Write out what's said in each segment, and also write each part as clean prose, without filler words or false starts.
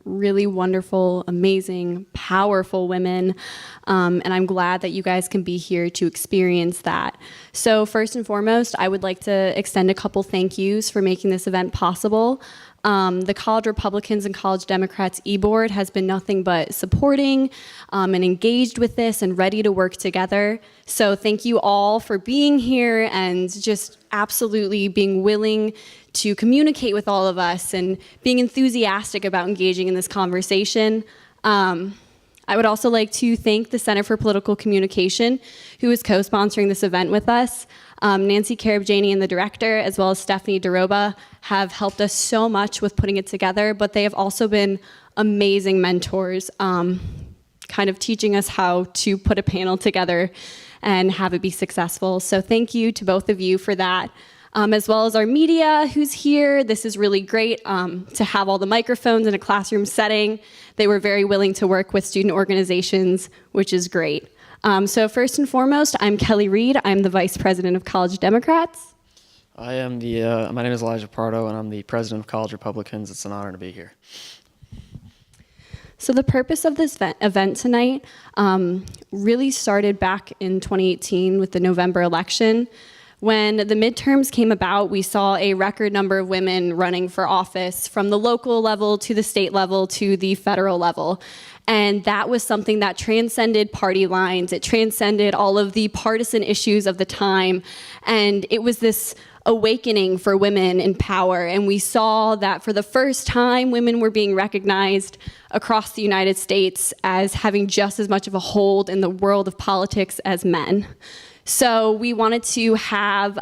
Really wonderful, amazing, powerful women, and I'm glad that you guys can be here to experience that. So first and foremost, I would like to extend a couple thank yous for making this event possible. The College Republicans and College Democrats e-board has been nothing but supporting and engaged with this and ready to work together. So thank you all for being here and just absolutely being willing to communicate with all of us and being enthusiastic about engaging in this conversation. I would also like to thank the Center for Political Communication, who is co-sponsoring this event with us. Nancy Karabjanian, the director, as well as Stephanie DeRoba, have helped us so much with putting it together, but they have also been amazing mentors, kind of teaching us how to put a panel together and have it be successful. So thank you to both of you for that. As well as our media who's here. This is really great to have all the microphones in a classroom setting. They were very willing to work with student organizations, which is great. So first and foremost, I'm Kelly Reed. I'm the Vice President of College Democrats. I am my name is Elijah Pardo, and I'm the President of College Republicans. It's an honor to be here. So the purpose of this event tonight really started back in 2018 with the November election. When the midterms came about, we saw a record number of women running for office from the local level to the state level to the federal level. And that was something that transcended party lines. It transcended all of the partisan issues of the time. And it was this awakening for women in power. And we saw that for the first time, women were being recognized across the United States as having just as much of a hold in the world of politics as men. So we wanted to have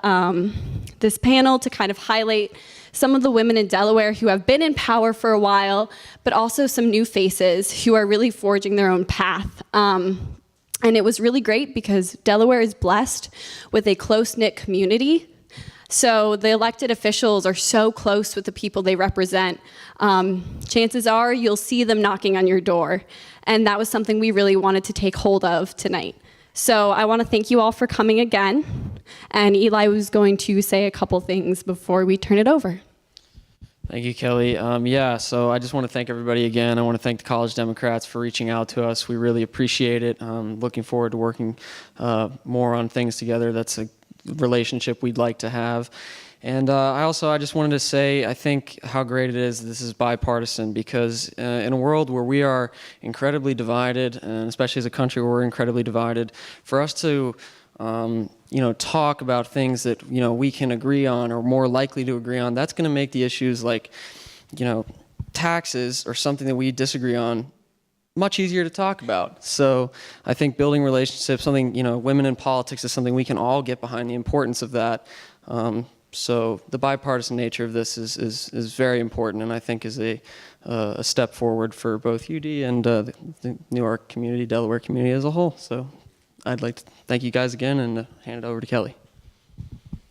this panel to kind of highlight some of the women in Delaware who have been in power for a while, but also some new faces who are really forging their own path. And it was really great because Delaware is blessed with a close-knit community. So the elected officials are so close with the people they represent. Chances are you'll see them knocking on your door. And that was something we really wanted to take hold of tonight. So I want to thank you all for coming again. And Eli was going to say a couple things before we turn it over. Thank you, Kelly. So I just want to thank everybody again. I want to thank the College Democrats for reaching out to us. We really appreciate it. Looking forward to working more on things together. That's a relationship we'd like to have. And I just wanted to say, I think how great it is this is bipartisan, because in a world where we are incredibly divided, and especially as a country where we're incredibly divided, for us to talk about things that we can agree on or more likely to agree on, that's going to make the issues like taxes or something that we disagree on much easier to talk about. So I think building relationships, something women in politics is something we can all get behind, the importance of that. So the bipartisan nature of this is very important, and I think is a step forward for both UD and the New York community, Delaware community as a whole. So I'd like to thank you guys again and hand it over to Kelly.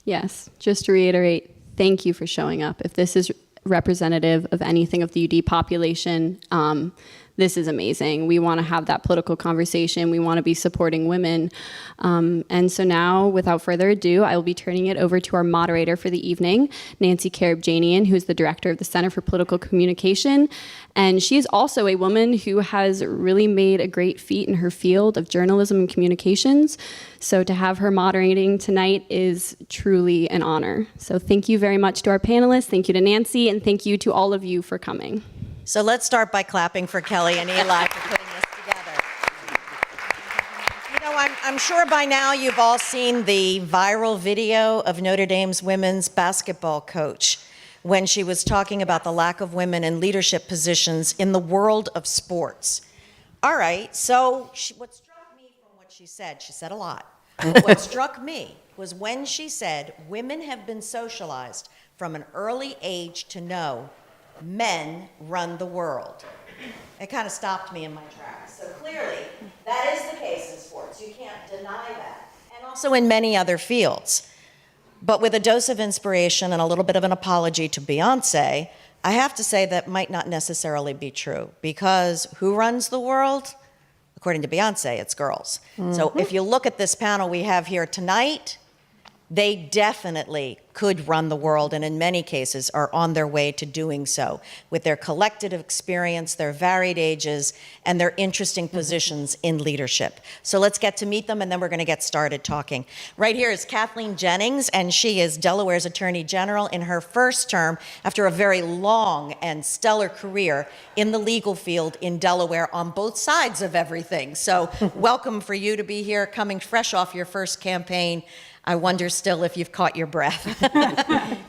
Yes, just to reiterate, thank you for showing up. If this is representative of anything of the UD population, this is amazing. We want to have that political conversation. We want to be supporting women. And so now, without further ado, I will be turning it over to our moderator for the evening, Nancy Karabjanian, who is the director of the Center for Political Communication. And she is also a woman who has really made a great feat in her field of journalism and communications. So to have her moderating tonight is truly an honor. So thank you very much to our panelists. Thank you to Nancy, and thank you to all of you for coming. So let's start by clapping for Kelly and Eli for putting this together. I'm sure by now you've all seen the viral video of Notre Dame's women's basketball coach when she was talking about the lack of women in leadership positions in the world of sports. All right, so what struck me from what she said a lot. What struck me was when she said women have been socialized from an early age to know men run the world. It kind of stopped me in my tracks. So clearly, that is the case in sports. You can't deny that. And also in many other fields. But with a dose of inspiration and a little bit of an apology to Beyonce, I have to say that might not necessarily be true, because who runs the world? According to Beyonce, it's girls. Mm-hmm. So if you look at this panel we have here tonight, They definitely could run the world, and in many cases are on their way to doing so with their collective experience, their varied ages, and their interesting positions in leadership. So let's get to meet them, and then we're going to get started talking. Right here is Kathleen Jennings, and she is Delaware's Attorney General in her first term after a very long and stellar career in the legal field in Delaware on both sides of everything. So welcome for you to be here, coming fresh off your first campaign. I wonder still if you've caught your breath.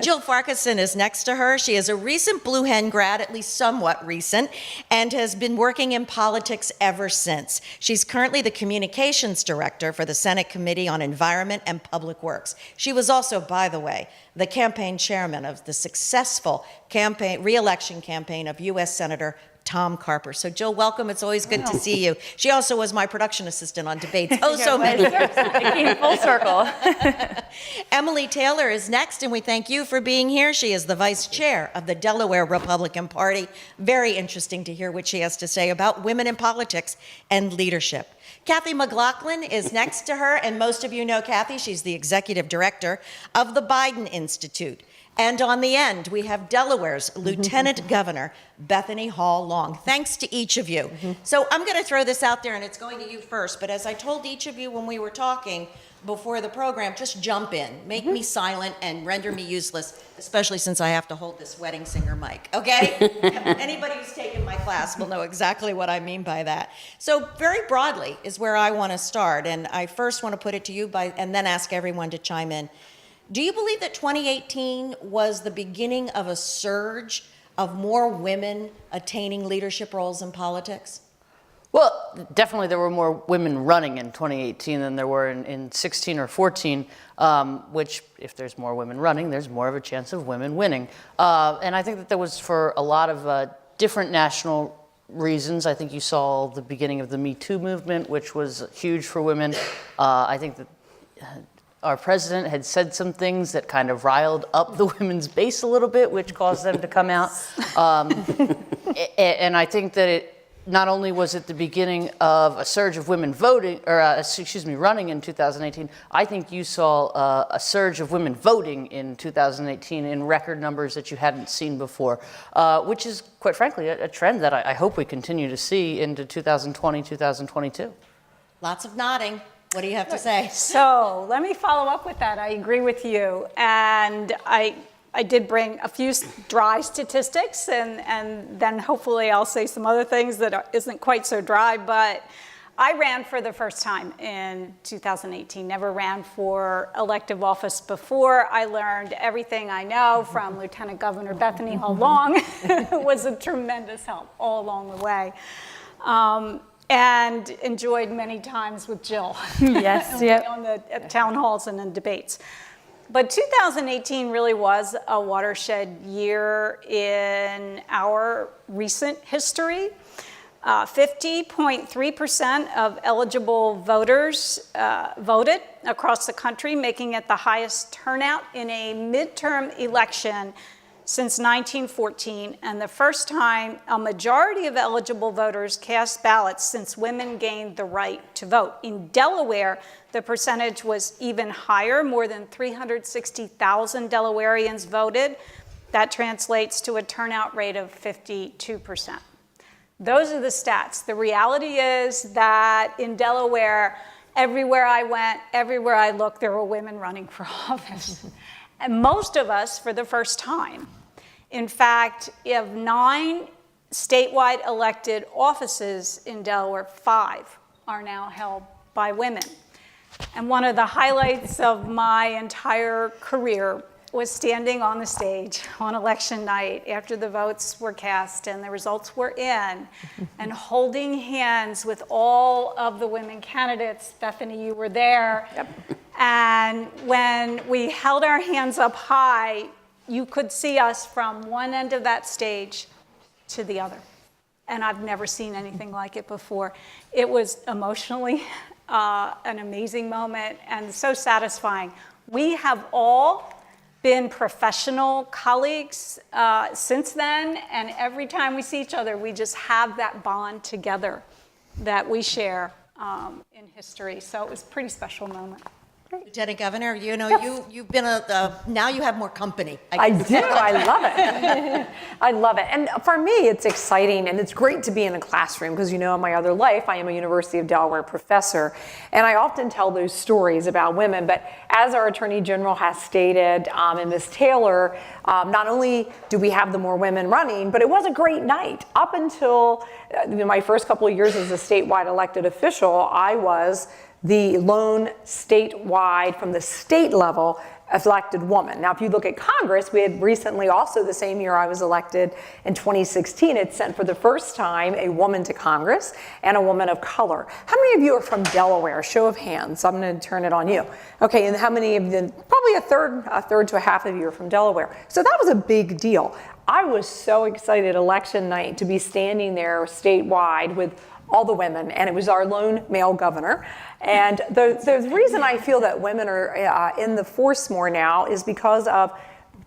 Jill Farquharson is next to her. She is a recent Blue Hen grad, at least somewhat recent, and has been working in politics ever since. She's currently the communications director for the Senate Committee on Environment and Public Works. She was also, by the way, the campaign chairman of the successful re-election campaign of U.S. Senator Tom Carper. So Jill, welcome. It's always good to see you. She also was my production assistant on debates. Oh, so many years. It came full circle. Emily Taylor is next, and we thank you for being here. She is the vice chair of the Delaware Republican Party. Very interesting to hear what she has to say about women in politics and leadership. Kathy McLaughlin is next to her, and most of you know Kathy. She's the executive director of the Biden Institute. And on the end, we have Delaware's Lieutenant Governor, Bethany Hall Long. Thanks to each of you. So I'm going to throw this out there, and it's going to you first. But as I told each of you when we were talking before the program, just jump in. Make me silent and render me useless, especially since I have to hold this wedding singer mic, okay? Anybody who's taken my class will know exactly what I mean by that. So very broadly is where I want to start. And I first want to put it to you and then ask everyone to chime in. Do you believe that 2018 was the beginning of a surge of more women attaining leadership roles in politics? Well, definitely there were more women running in 2018 than there were in 16 or 14, which if there's more women running, there's more of a chance of women winning. And I think that there was for a lot of different national reasons. I think you saw the beginning of the Me Too movement, which was huge for women. I think that our president had said some things that kind of riled up the women's base a little bit, which caused them to come out. And I think that it not only was it the beginning of a surge of women voting, or running in 2018, I think you saw a surge of women voting in 2018 in record numbers that you hadn't seen before, which is, quite frankly, a trend that I hope we continue to see into 2020, 2022. Lots of nodding. What do you have to say? So let me follow up with that. I agree with you. And I did bring a few dry statistics, and then hopefully I'll say some other things that isn't quite so dry. But I ran for the first time in 2018, never ran for elective office before. I learned everything I know from Lieutenant Governor Bethany Hall Long, who was a tremendous help all along the way. And enjoyed many times with Jill. Yes, yep. On the town halls and in debates. But 2018 really was a watershed year in our recent history. 50.3% of eligible voters voted across the country, making it the highest turnout in a midterm election since 1914, and the first time a majority of eligible voters cast ballots since women gained the right to vote. In Delaware, the percentage was even higher. More than 360,000 Delawareans voted. That translates to a turnout rate of 52%. Those are the stats. The reality is that in Delaware, everywhere I went, everywhere I looked, there were women running for office. And most of us for the first time. In fact, of 9 statewide elected offices in Delaware, 5 are now held by women. And one of the highlights of my entire career was standing on the stage on election night after the votes were cast and the results were in, and holding hands with all of the women candidates. Bethany, you were there. Yep. And when we held our hands up high, you could see us from one end of that stage to the other. And I've never seen anything like it before. It was emotionally an amazing moment and so satisfying. We have all been professional colleagues since then, and every time we see each other, we just have that bond together that we share in history. So it was a pretty special moment. Lieutenant Governor, you've been now you have more company. I do. I love it. I love it. And for me, it's exciting and it's great to be in a classroom because, in my other life, I am a University of Delaware professor. And I often tell those stories about women. But as our Attorney General has stated, and Ms. Taylor, not only do we have the more women running, but it was a great night. Up until my first couple of years as a statewide elected official, I was the lone statewide, from the state level, elected woman. Now, if you look at Congress, we had recently, also the same year I was elected in 2016, it sent for the first time a woman to Congress and a woman of color. How many of you are from Delaware? Show of hands. I'm going to turn it on you. Okay, and how many of you? Probably a third to a half of you are from Delaware. So that was a big deal. I was so excited election night to be standing there statewide with all the women, and it was our lone male governor. And the reason I feel that women are in the force more now is because of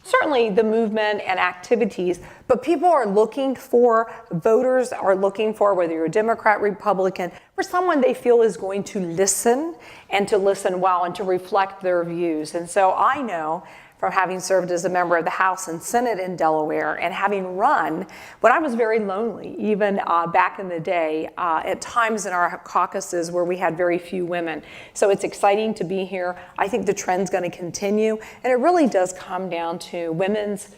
certainly the movement and activities, but people are looking for, voters are looking for, whether you're a Democrat, Republican, for someone they feel is going to listen and to listen well and to reflect their views. And so I know from having served as a member of the House and Senate in Delaware and having run when I was very lonely, even back in the day, at times in our caucuses where we had very few women. So it's exciting to be here. I think the trend's going to continue, and it really does come down to women's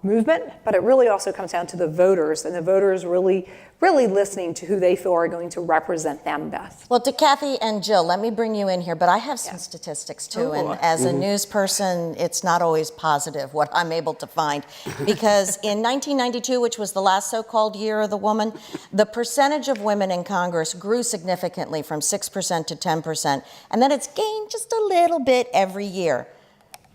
movement, but it really also comes down to the voters, and the voters really listening to who they feel are going to represent them best. Well, to Kathy and Jill, let me bring you in here, but I have some statistics too, and as a news person, it's not always positive what I'm able to find, because in 1992, which was the last so-called year of the woman, the percentage of women in Congress grew significantly from 6% to 10%, and then it's gained just a little bit every year.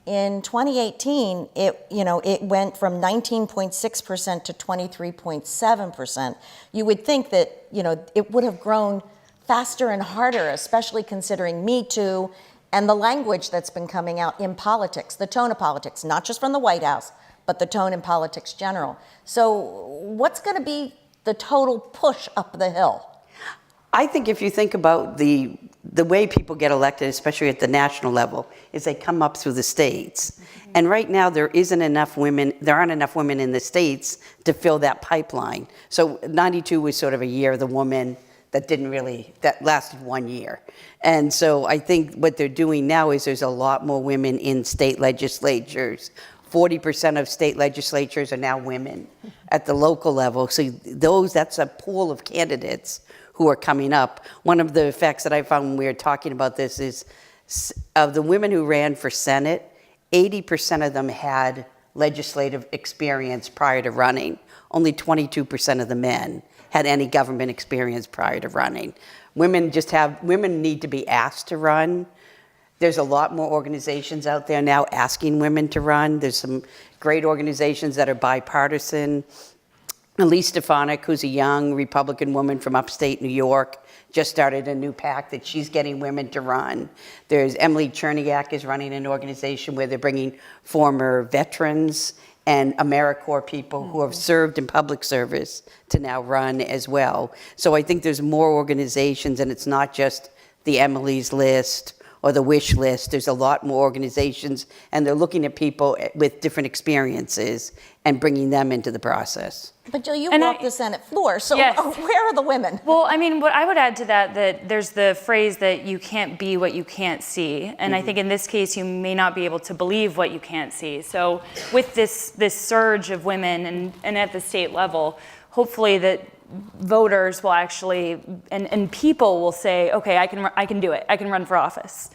In 2018, it went from 19.6% to 23.7%. You would think that, it would have grown faster and harder, especially considering Me Too and the language that's been coming out in politics, the tone of politics, not just from the White House, but the tone in politics general. So what's going to be the total push up the hill? I think if you think about the way people get elected, especially at the national level, is they come up through the states. Mm-hmm. And right now there aren't enough women in the states to fill that pipeline. So 92 was sort of a year of the woman that lasted 1 year. And so I think what they're doing now is there's a lot more women in state legislatures. 40% of state legislatures are now women at the local level. So that's a pool of candidates who are coming up. One of the facts that I found when we were talking about this is of the women who ran for Senate, 80% of them had legislative experience prior to running. Only 22% of the men had any government experience prior to running. Women need to be asked to run. There's a lot more organizations out there now asking women to run. There's some great organizations that are bipartisan. Elise Stefanik, who's a young Republican woman from upstate New York, just started a new PAC that she's getting women to run. There's Emily Cherniak is running an organization where they're bringing former veterans and AmeriCorps people who have served in public service to now run as well. So I think there's more organizations, and it's not just the Emily's List or the wish list. There's a lot more organizations, and they're looking at people with different experiences and bringing them into the process. But Jill, you walked the Senate floor, so Yes. Where are the women? Well, I mean, what I would add to that there's the phrase that you can't be what you can't see. And I think in this case, you may not be able to believe what you can't see. So with this surge of women and at the state level, hopefully that voters will actually, and people will say, okay, I can do it. I can run for office.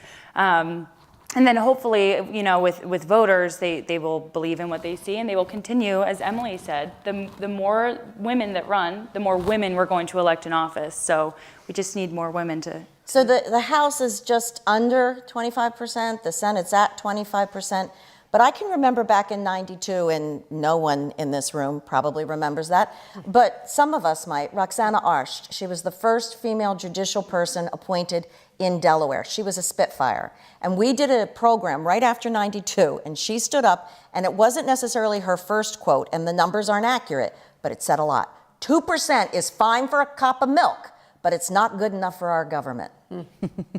And then hopefully, with voters, they will believe in what they see, and they will continue, as Emily said, the more women that run, the more women we're going to elect in office. So we just need more women to. So the House is just under 25%, the Senate's at 25%. But I can remember back in 92, and no one in this room probably remembers that, but some of us might. Roxana Arsht, she was the first female judicial person appointed in Delaware. She was a Spitfire. And we did a program right after 92, and she stood up, and it wasn't necessarily her first quote, and the numbers aren't accurate, but it said a lot. 2% is fine for a cup of milk, but it's not good enough for our government.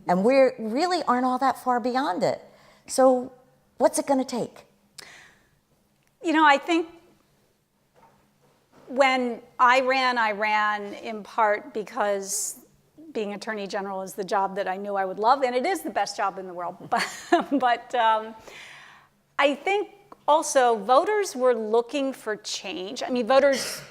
And we really aren't all that far beyond it. So what's it going to take? You know, I think when I ran in part because being Attorney General is the job that I knew I would love, and it is the best job in the world. But I think also voters were looking for change. I mean, voters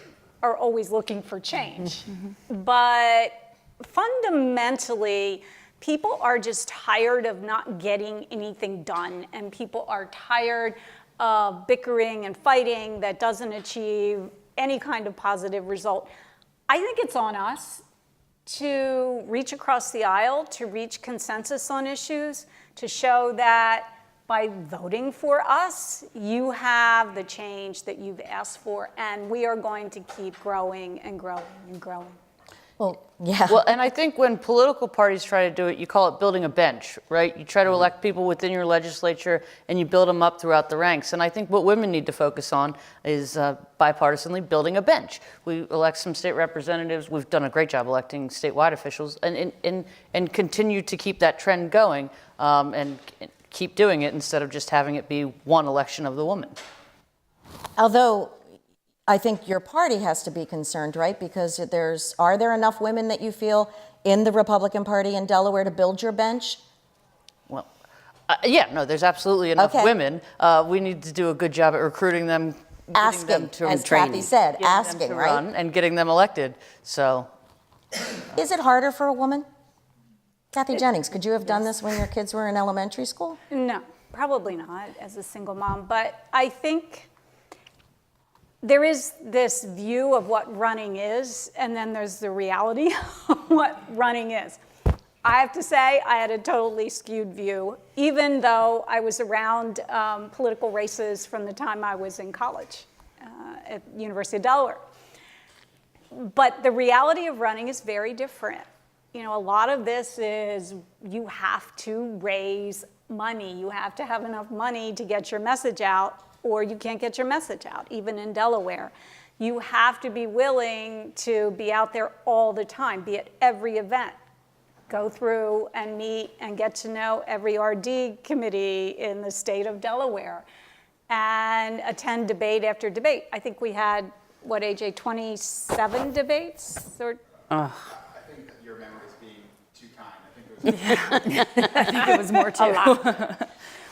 are always looking for change. But fundamentally, people are just tired of not getting anything done, and people are tired of bickering and fighting that doesn't achieve any kind of positive result. I think it's on us to reach across the aisle, to reach consensus on issues, to show that by voting for us, you have the change that you've asked for, and we are going to keep growing and growing and growing. Well, yeah. Well, and I think when political parties try to do it, you call it building a bench, right? You try to elect people within your legislature and you build them up throughout the ranks. And I think what women need to focus on is bipartisanly building a bench. We elect some state representatives. We've done a great job electing statewide officials, and continue to keep that trend going, and keep doing it instead of just having it be one election of the woman. Although I think your party has to be concerned, right? Because are there enough women that you feel in the Republican Party in Delaware to build your bench? Well, yeah, no, there's absolutely enough women. We need to do a good job at recruiting them, Asking, them to as training, Kathy said, getting them asking, to right? run and getting them elected. So, Is it harder for a woman? Kathy Jennings, could you have done this when your kids were in elementary school? No, probably not as a single mom, but I think there is this view of what running is, and then there's the reality of what running is. I have to say, I had a totally skewed view, even though I was around political races from the time I was in college at University of Delaware. But the reality of running is very different. You know, a lot of this is you have to raise money. You have to have enough money to get your message out, or you can't get your message out, even in Delaware. You have to be willing to be out there all the time, be at every event. Go through and meet and get to know every RD committee in the state of Delaware and attend debate after debate. I think we had, what, AJ, 27 debates? Or I think that your memory is being too kind. I think it was I think it was more too.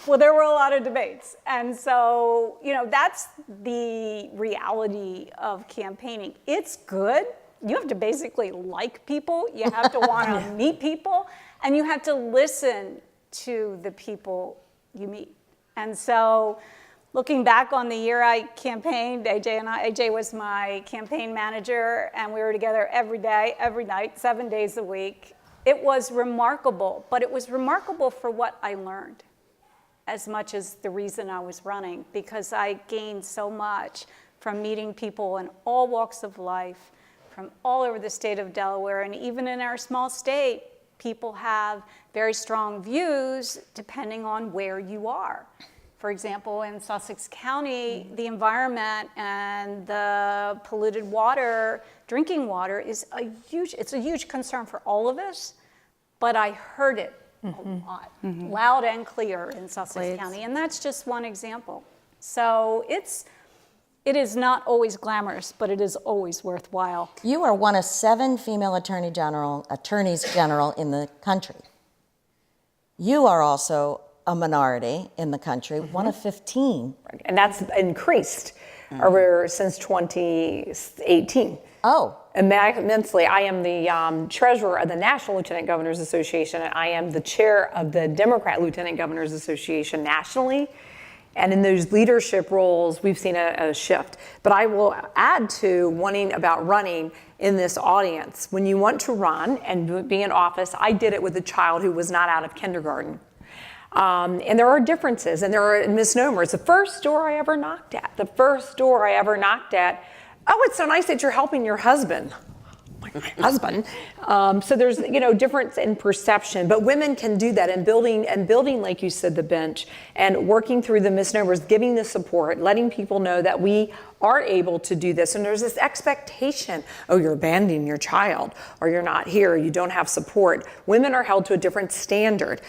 Well, there were a lot of debates. And so, you know, that's the reality of campaigning. It's good. You have to basically like people. You have to want to meet people. And you have to listen to the people you meet. And so, looking back on the year I campaigned, AJ was my campaign manager, and we were together every day, every night, 7 days a week. It was remarkable, but it was remarkable for what I learned as much as the reason I was running, because I gained so much from meeting people in all walks of life, from all over the state of Delaware, and even in our small state, people have very strong views depending on where you are. For example, in Sussex County, the environment and the polluted water, drinking water, is it's a huge concern for all of us, but I heard it a lot, loud and clear in Sussex County, and that's just one example. So it is not always glamorous, but it is always worthwhile. You are one of 7 female attorneys general in the country. You are also a minority in the country, one of 15. And that's increased over since 2018. Oh. Immensely. I am the treasurer of the National Lieutenant Governors Association, and I am the chair of the Democrat Lieutenant Governors Association nationally. And in those leadership roles, we've seen a shift. But I will add to wanting about running in this audience. When you want to run and be in office, I did it with a child who was not out of kindergarten. And there are differences and there are misnomers. The first door I ever knocked at, oh, it's so nice that you're helping your husband. Oh my husband. So there's, difference in perception, but women can do that, and building, like you said, the bench, and working through the misnomers, giving the support, letting people know that we are able to do this. And there's this expectation, oh, you're abandoning your child, or you're not here, you don't have support. Women are held to a different standard.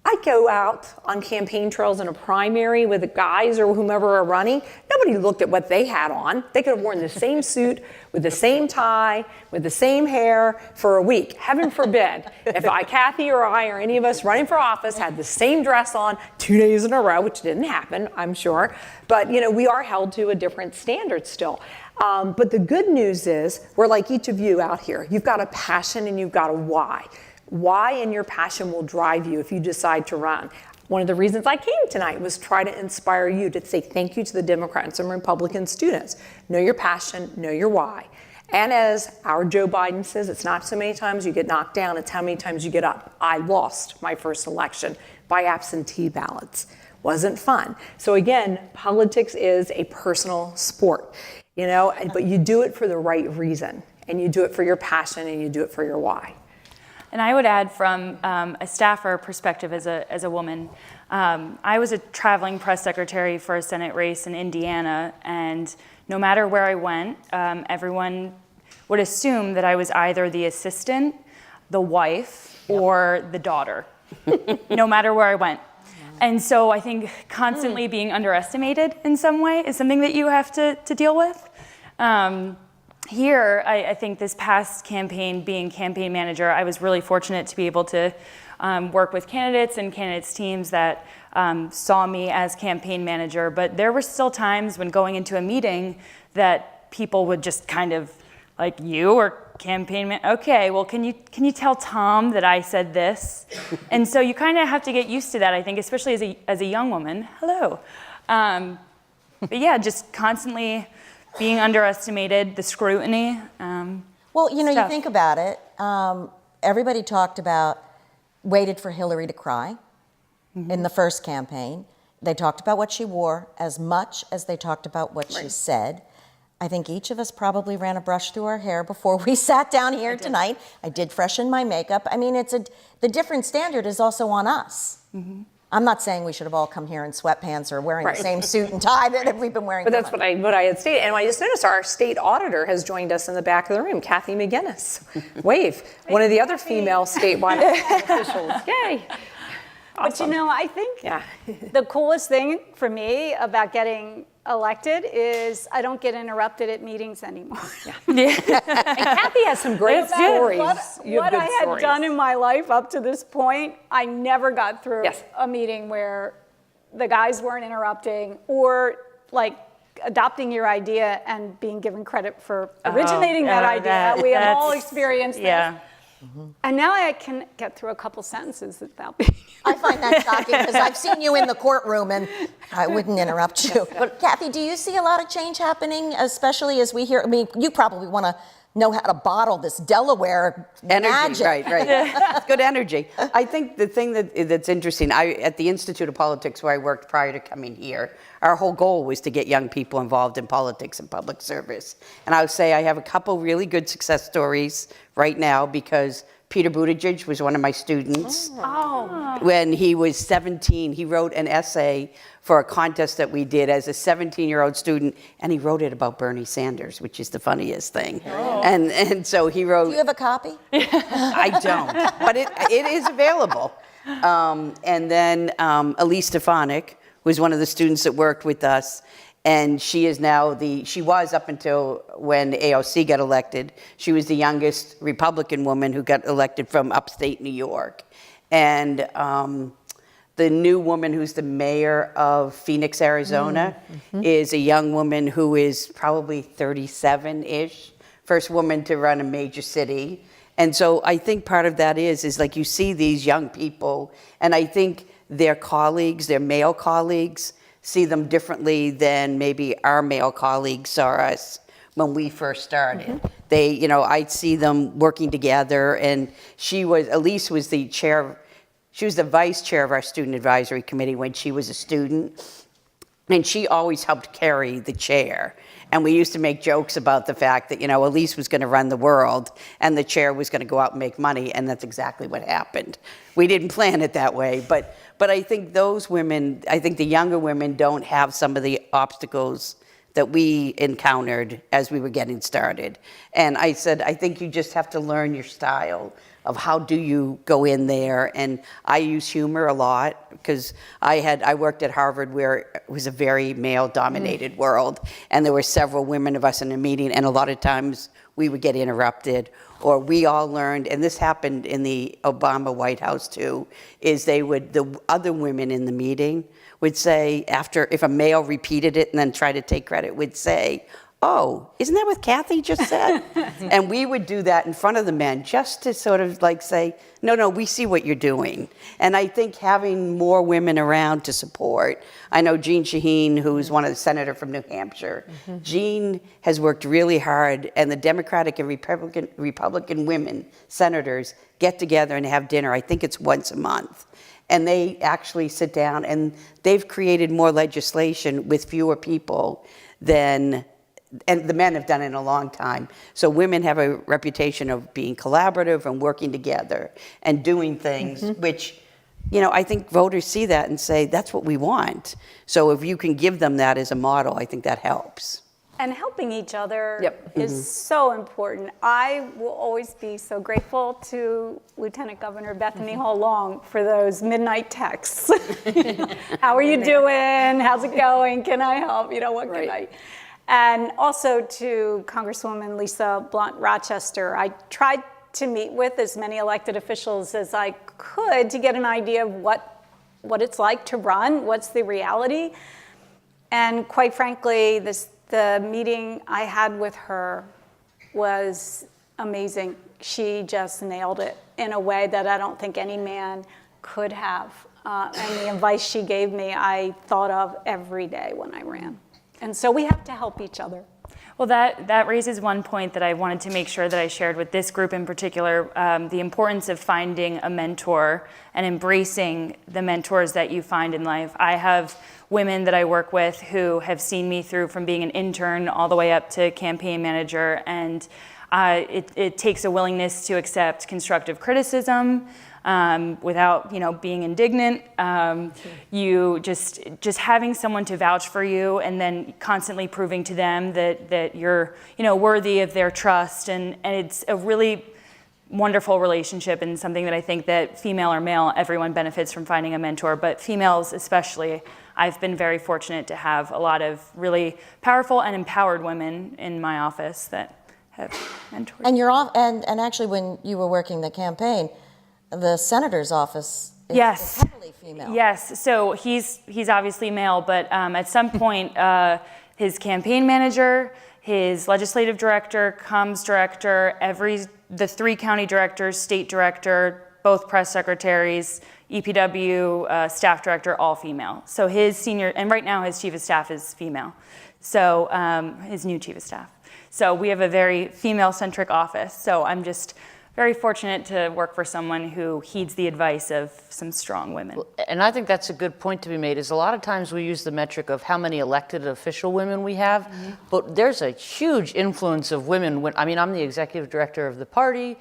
I go out on campaign trails in a primary with the guys or whomever are running. Nobody looked at what they had on. They could have worn the same suit with the same tie, with the same hair for a week. Heaven forbid if Kathy or I or any of us running for office had the same dress on 2 days in a row, which didn't happen, I'm sure. But we are held to a different standard still. But the good news is we're like each of you out here. You've got a passion and you've got a why. Why and your passion will drive you if you decide to run. One of the reasons I came tonight was try to inspire you to say thank you to the Democrat and some Republican students. Know your passion, know your why. And as our Joe Biden says, it's not so many times you get knocked down, it's how many times you get up. I lost my first election by absentee ballots. Wasn't fun. So again, politics is a personal sport, but you do it for the right reason. And you do it for your passion and you do it for your why. And I would add from a staffer perspective as a woman, I was a traveling press secretary for a Senate race in Indiana, and no matter where I went, everyone would assume that I was either the assistant, the wife, or the daughter, no matter where I went. And so I think constantly being underestimated in some way is something that you have to deal with. Here, I think this past campaign, being campaign manager, I was really fortunate to be able to work with candidates and candidates' teams that saw me as campaign manager. But there were still times when going into a meeting that people would just kind of, like, you or campaign man, okay, well, can you tell Tom that I said this? And so you kind of have to get used to that, I think, especially as a young woman. Hello. But yeah, just constantly being underestimated, the scrutiny. Well, you think about it. Everybody talked about, waited for Hillary to cry in the first campaign. They talked about what she wore as much as they talked about what she said. I think each of us probably ran a brush through our hair before we sat down here tonight. I did freshen my makeup. I mean, the different standard is also on us. I'm not saying we should have all come here in sweatpants or wearing the same suit and tie that we've been wearing. But that's what I had stated. And I just noticed our state auditor has joined us in the back of the room, Kathy McGinnis. Wave. One of the other female statewide officials. Yay. Awesome. But I think the coolest thing for me about getting elected is I don't get interrupted at meetings anymore. And Kathy has some great stories. What I had done in my life up to this point, I never got through a meeting where the guys weren't interrupting or like adopting your idea and being given credit for originating that idea. We have all experienced this. And now I can get through a couple sentences without being. I find that shocking because I've seen you in the courtroom and I wouldn't interrupt you. But Kathy, do you see a lot of change happening, especially as we hear? I mean, you probably want to know how to bottle this Delaware energy, magic. right. It's good energy. I think the thing that's interesting, at the Institute of Politics where I worked prior to coming here, our whole goal was to get young people involved in politics and public service. And I would say I have a couple really good success stories right now because Peter Buttigieg was one of my students. When he was 17, he wrote an essay for a contest that we did as a 17-year-old student, and he wrote it about Bernie Sanders, which is the funniest thing. And so he wrote... Do you have a copy? I don't, but it is available. And then Elise Stefanik was one of the students that worked with us, and she is now she was up until when AOC got elected, she was the youngest Republican woman who got elected from upstate New York. And the new woman who's the mayor of Phoenix, Arizona, is a young woman who is probably 37-ish, first woman to run a major city. And so I think part of that is like you see these young people, and I think their colleagues, their male colleagues, see them differently than maybe our male colleagues saw us when we first started. They, I'd see them working together, and Elise was the chair, she was the vice chair of our student advisory committee when she was a student, and she always helped carry the chair. And we used to make jokes about the fact that, Elise was going to run the world and the chair was going to go out and make money, and that's exactly what happened. We didn't plan it that way, but I think those women, I think the younger women don't have some of the obstacles that we encountered as we were getting started. And I said, I think you just have to learn your style of how do you go in there. And I use humor a lot because I worked at Harvard where it was a very male-dominated world, and there were several women of us in a meeting, and a lot of times we would get interrupted, or we all learned, and this happened in the Obama White House too, is the other women in the meeting would say, if a male repeated it and then tried to take credit, would say, oh, isn't that what Kathy just said? And we would do that in front of the men just to sort of like say, no, we see what you're doing. And I think having more women around to support, I know Jean Shaheen, who's one of the senator from New Hampshire, Jean has worked really hard, and the Democratic and Republican women senators get together and have dinner. I think it's once a month. And they actually sit down, and they've created more legislation with fewer people and the men have done it in a long time. So women have a reputation of being collaborative and working together and doing things, which, I think voters see that and say, that's what we want. So if you can give them that as a model, I think that helps. And helping each other is so important. I will always be so grateful to Lieutenant Governor Bethany Hall Long for those midnight texts. How are you doing? How's it going? Can I help? What can I? And also to Congresswoman Lisa Blunt Rochester. I tried to meet with as many elected officials as I could to get an idea of what it's like to run, what's the reality. And quite frankly, the meeting I had with her was amazing. She just nailed it in a way that I don't think any man could have. And the advice she gave me, I thought of every day when I ran. And so we have to help each other. Well, that raises one point that I wanted to make sure that I shared with this group in particular, the importance of finding a mentor and embracing the mentors that you find in life. I have women that I work with who have seen me through from being an intern all the way up to campaign manager, and it takes a willingness to accept constructive criticism, without being indignant. You just having someone to vouch for you, and then constantly proving to them that you're worthy of their trust, and it's a really wonderful relationship, and something that I think that female or male, everyone benefits from finding a mentor, but females especially. I've been very fortunate to have a lot of really powerful and empowered women in my office that have mentored. And you're off, and actually when you were working the campaign, the senator's office is heavily female. Yes, so he's obviously male, but at some point, his campaign manager, his legislative director, comms director, the 3 county directors, state director, both press secretaries, EPW, staff director, all female. So his senior, and right now his chief of staff is female. So his new chief of staff. So we have a very female-centric office. So I'm just very fortunate to work for someone who heeds the advice of some strong women. And I think that's a good point to be made, is a lot of times we use the metric of how many elected official women we have, but there's a huge influence of women. I'm the executive director of the party.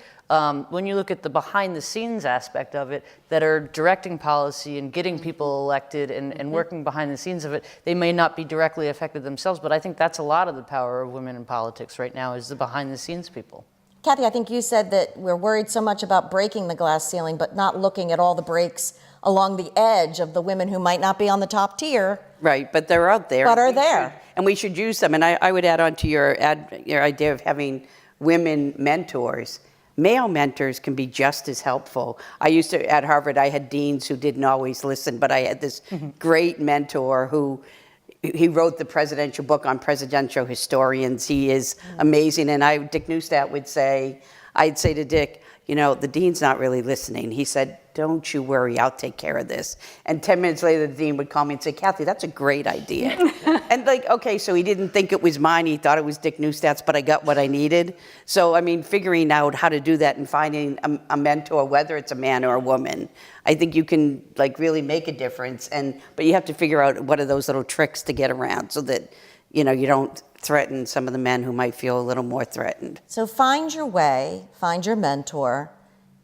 When you look at the behind the scenes aspect of it, that are directing policy and getting people elected and working behind the scenes of it, they may not be directly affected themselves, but I think that's a lot of the power of women in politics right now, is the behind the scenes people. Kathy, I think you said that we're worried so much about breaking the glass ceiling, but not looking at all the breaks along the edge of the women who might not be on the top tier. Right, but they're out there. But are there. And we should use them. And I would add on to your idea of having women mentors. Male mentors can be just as helpful. At Harvard, I had deans who didn't always listen, but I had this great mentor who, he wrote the presidential book on presidential historians. He is amazing. And Dick Neustadt would say, I'd say to Dick, the dean's not really listening. He said, don't you worry, I'll take care of this. And 10 minutes later, the dean would call me and say, Kathy, that's a great idea. And okay, so he didn't think it was mine. He thought it was Dick Neustadt's, but I got what I needed. So, figuring out how to do that and finding a mentor, whether it's a man or a woman, I think you can really make a difference. But you have to figure out what are those little tricks to get around so that, you don't threaten some of the men who might feel a little more threatened. So find your way, find your mentor,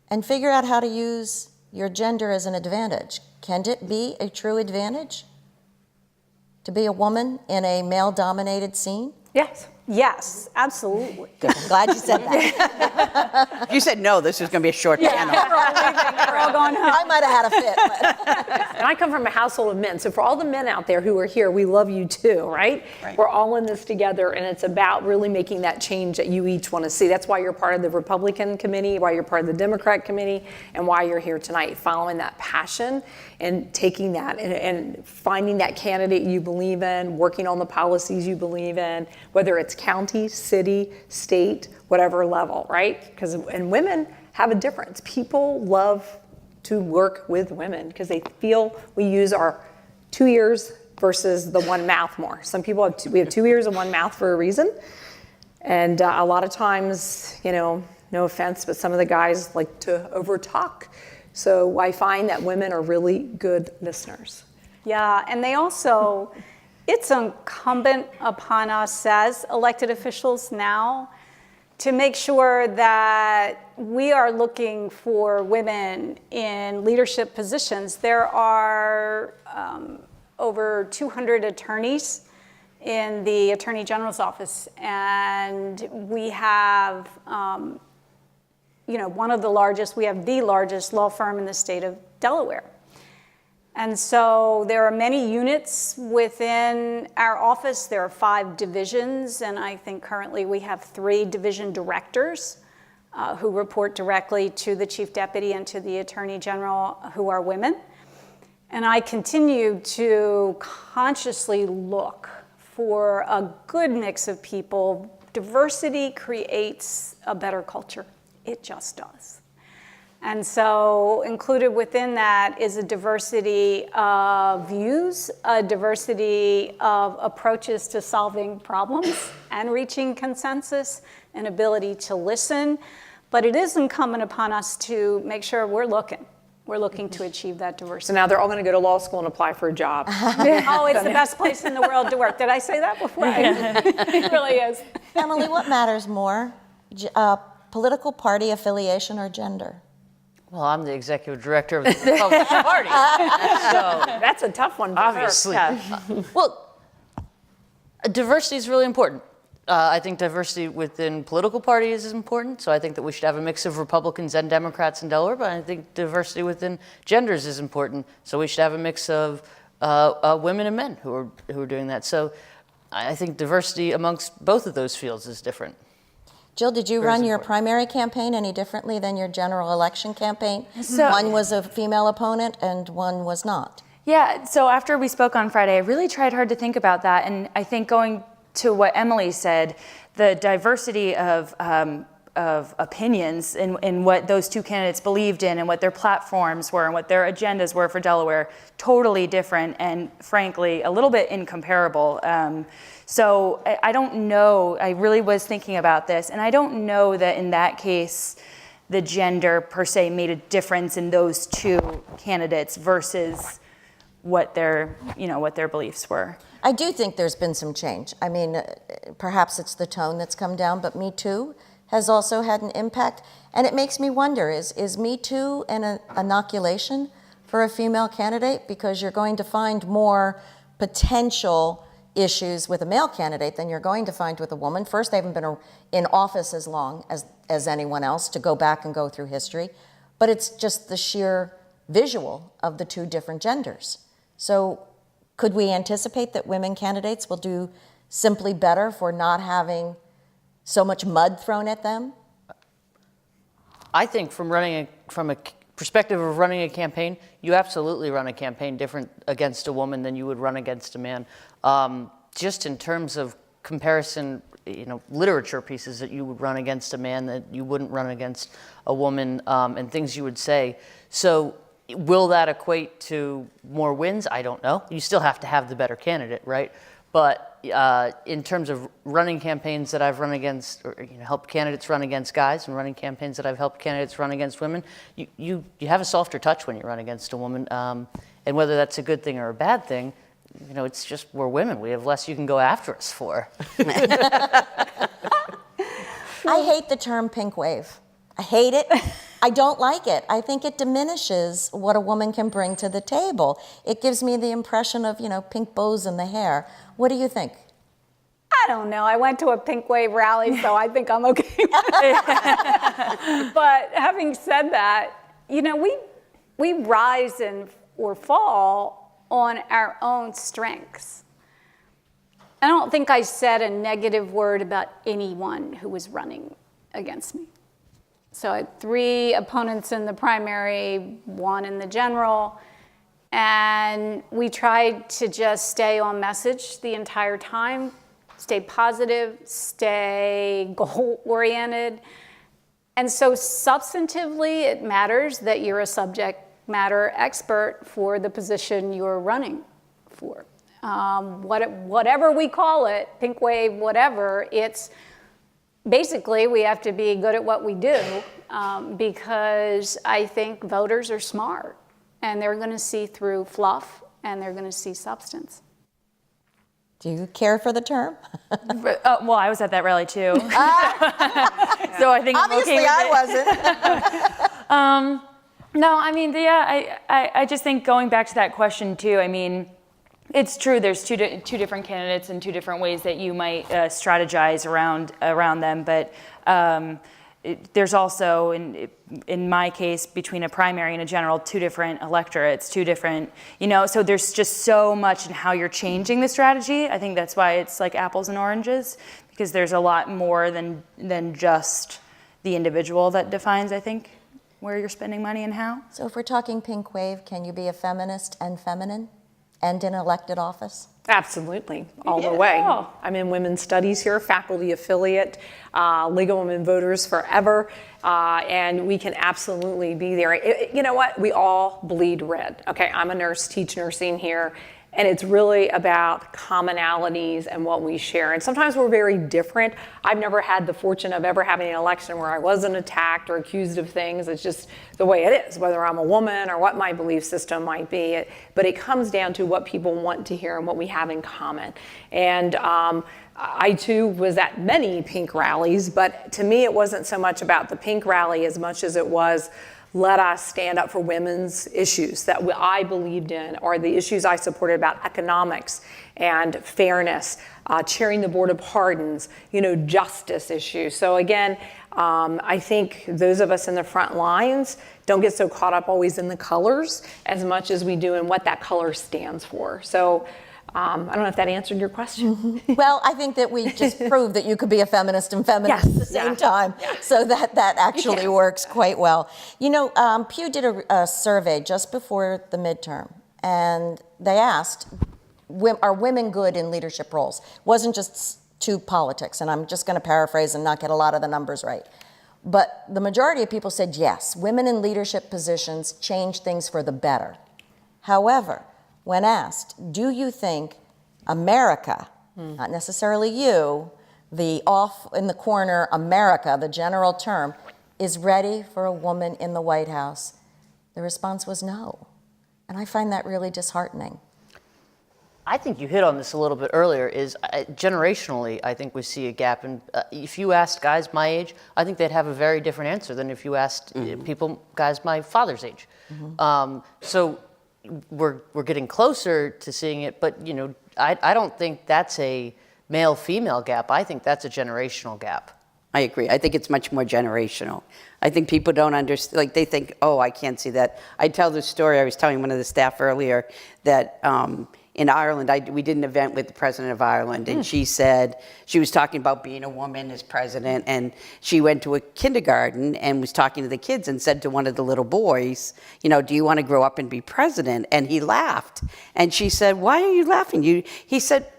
and figure out how to use your gender as an advantage. Can it be a true advantage to be a woman in a male-dominated scene? Yes. Yes, absolutely. Good. I'm glad you said that. If you said no, this was going to be a short panel. We're all leaving. We're all going home. I might have had a fit, but And I come from a household of men. So for all the men out there who are here, we love you too, right? We're all in this together, and it's about really making that change that you each want to see. That's why you're part of the Republican committee, why you're part of the Democrat committee, and why you're here tonight, following that passion and taking that and finding that candidate you believe in, working on the policies you believe in, whether it's county, city, state, whatever level, right? And women have a difference. People love to work with women because they feel we use our 2 ears versus the one mouth more. Some people we have 2 ears and one mouth for a reason. And a lot of times, no offense, but some of the guys like to overtalk. So I find that women are really good listeners. Yeah, and they also, it's incumbent upon us as elected officials now to make sure that we are looking for women in leadership positions. There are over 200 attorneys in the Attorney General's office, and we have one of the largest, we have the largest law firm in the state of Delaware. And so there are many units within our office. There are 5 divisions, and I think currently we have 3 division directors who report directly to the Chief Deputy and to the Attorney General, who are women. And I continue to consciously look for a good mix of people. Diversity creates a better culture. It just does. And so included within that is a diversity of views, a diversity of approaches to solving problems and reaching consensus, an ability to listen. But it is incumbent upon us to make sure we're looking. We're looking to achieve that diversity. So now they're all going to go to law school and apply for a job. Oh, it's the best place in the world to work. Did I say that before? It really is. Emily, what matters more, political party affiliation or gender? Well, I'm the executive director of the Republican Party. So, That's a tough one. obviously. Well, diversity is really important. I think diversity within political parties is important, so I think that we should have a mix of Republicans and Democrats in Delaware, but I think diversity within genders is important, so we should have a mix of women and men who are doing that. So I think diversity amongst both of those fields is different. Jill, did you run your primary campaign any differently than your general election campaign? So- One was a female opponent and one was not. Yeah, so after we spoke on Friday, I really tried hard to think about that. And I think going to what Emily said, the diversity of opinions in what those 2 candidates believed in and what their platforms were and what their agendas were for Delaware, totally different and frankly, a little bit incomparable. So I don't know, I really was thinking about this, and I don't know that in that case, the gender per se made a difference in those 2 candidates versus what their beliefs were. I do think there's been some change. I mean, perhaps it's the tone that's come down, but Me Too has also had an impact. And it makes me wonder, is Me Too an inoculation for a female candidate? Because you're going to find more potential issues with a male candidate than you're going to find with a woman. First, they haven't been in office as long as anyone else to go back and go through history. But it's just the sheer visual of the 2 different genders. So could we anticipate that women candidates will do simply better for not having so much mud thrown at them? I think from a perspective of running a campaign, you absolutely run a campaign different against a woman than you would run against a man. Just in terms of comparison, literature pieces that you would run against a man that you wouldn't run against a woman, and things you would say. So will that equate to more wins? I don't know. You still have to have the better candidate, right? But in terms of running campaigns that I've run against, or helped candidates run against guys, and running campaigns that I've helped candidates run against women, you have a softer touch when you run against a woman. And whether that's a good thing or a bad thing, you know, it's just we're women. We have less you can go after us for. I hate the term pink wave. I hate it. I don't like it. I think it diminishes what a woman can bring to the table. It gives me the impression of, you know, pink bows in the hair. What do you think? I don't know. I went to a pink wave rally, so I think I'm okay with it. But having said that, you know, we rise or fall on our own strengths. I don't think I said a negative word about anyone who was running against me. So I had 3 opponents in the primary, 1 in the general, and we tried to just stay on message the entire time, stay positive, stay goal-oriented. And so substantively, it matters that you're a subject matter expert for the position you're running for. Whatever we call it, pink wave, whatever, it's basically we have to be good at what we do because I think voters are smart and they're going to see through fluff and they're going to see substance. Do you care for the term? Well, I was at that rally too. So I think Obviously I'm okay with I wasn't. No, I mean, yeah, I just think going back to that question too, I mean, it's true. There's two different candidates and 2 different ways that you might strategize around them. But there's also, in my case, between a primary and a general, 2 different electorates, 2 different, you know. So there's just so much in how you're changing the strategy. I think that's why it's like apples and oranges, because there's a lot more than just the individual that defines, I think, where you're spending money and how. So if we're talking pink wave, can you be a feminist and feminine and in elected office? Absolutely, all the way. I'm in women's studies here, faculty affiliate, League of Women Voters Forever, and we can absolutely be there. You know what? We all bleed red. Okay, I'm a nurse, teach nursing here, and it's really about commonalities and what we share. And sometimes we're very different. I've never had the fortune of ever having an election where I wasn't attacked or accused of things. It's just the way it is, whether I'm a woman or what my belief system might be. But it comes down to what people want to hear and what we have in common. And I too was at many pink rallies, but to me it wasn't so much about the pink rally as much as it was, let us stand up for women's issues that I believed in, or the issues I supported about economics and fairness, chairing the Board of Pardons, you know, justice issues. So again, I think those of us in the front lines don't get so caught up always in the colors as much as we do in what that color stands for. So I don't know if that answered your question. Mm-hmm. Well, I think that we just proved that you could be a feminist and feminist at the same time. Yeah. So that actually works quite well. You know, Pew did a survey just before the midterm, and they asked, are women good in leadership roles? It wasn't just to politics, and I'm just going to paraphrase and not get a lot of the numbers right. But the majority of people said yes, women in leadership positions change things for the better. However, when asked, do you think America, not necessarily you, the off in the corner America, the general term, is ready for a woman in the White House? The response was no. And I find that really disheartening. I think you hit on this a little bit earlier, is generationally, I think we see a gap. And if you asked guys my age, I think they'd have a very different answer than if you asked guys my father's age. So we're getting closer to seeing it, but you know, I don't think that's a male-female gap. I think that's a generational gap. I agree. I think it's much more generational. I think people don't understand, like they think, oh, I can't see that. I tell this story, I was telling one of the staff earlier that in Ireland, we did an event with the president of Ireland, and she said, she was talking about being a woman as president, and she went to a kindergarten and was talking to the kids and said to one of the little boys, you know, do you want to grow up and be president? And he laughed. And she said, why are you laughing? He said,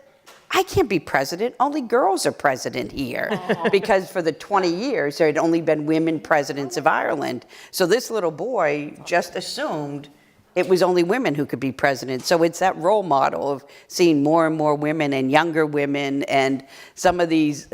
I can't be president. Only girls are president here. Because for the 20 years, there had only been women presidents of Ireland. So this little boy just assumed it was only women who could be president. So it's that role model of seeing more and more women and younger women, and some of these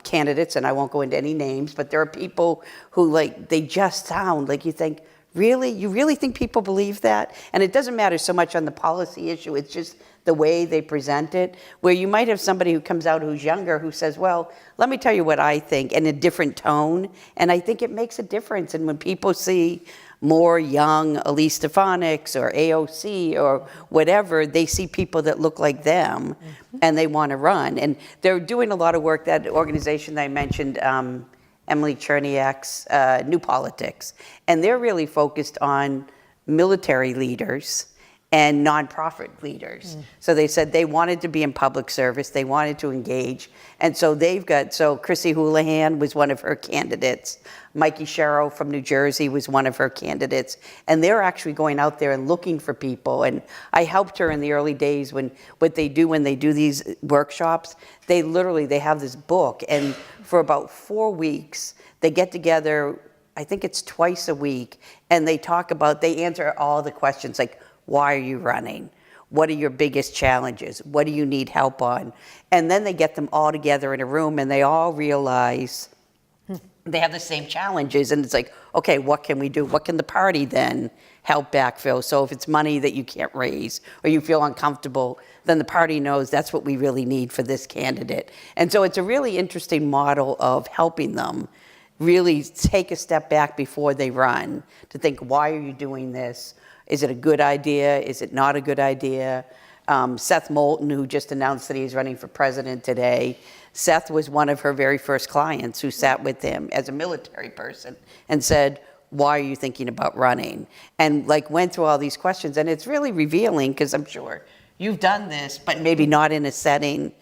candidates, and I won't go into any names, but there are people who, like, they just sound like you think, Really? You really think people believe that? And it doesn't matter so much on the policy issue, it's just the way they present it, where you might have somebody who comes out who's younger who says, well, let me tell you what I think, in a different tone. And I think it makes a difference. And when people see more young Elise Stefanik's or AOC or whatever, they see people that look like them and they want to run. And they're doing a lot of work, that organization that I mentioned, Emily Cherniak's New Politics. And they're really focused on military leaders and nonprofit leaders. So they said they wanted to be in public service, they wanted to engage. And so so Chrissy Houlihan was one of her candidates. Mikey Sherrill from New Jersey was one of her candidates. And they're actually going out there and looking for people. And I helped her in the early days when they do these workshops, they have this book, and for about 4 weeks, they get together, I think it's twice a week, and they answer all the questions like, why are you running? What are your biggest challenges? What do you need help on? And then they get them all together in a room and they all realize they have the same challenges. And it's like, okay, what can we do? What can the party then help backfill? So if it's money that you can't raise or you feel uncomfortable, then the party knows that's what we really need for this candidate. And so it's a really interesting model of helping them really take a step back before they run to think, why are you doing this? Is it a good idea? Is it not a good idea? Seth Moulton, who just announced that he's running for president today, Seth was one of her very first clients who sat with him as a military person and said, why are you thinking about running? And went through all these questions. And it's really revealing, because I'm sure you've done this, but maybe not in a setting,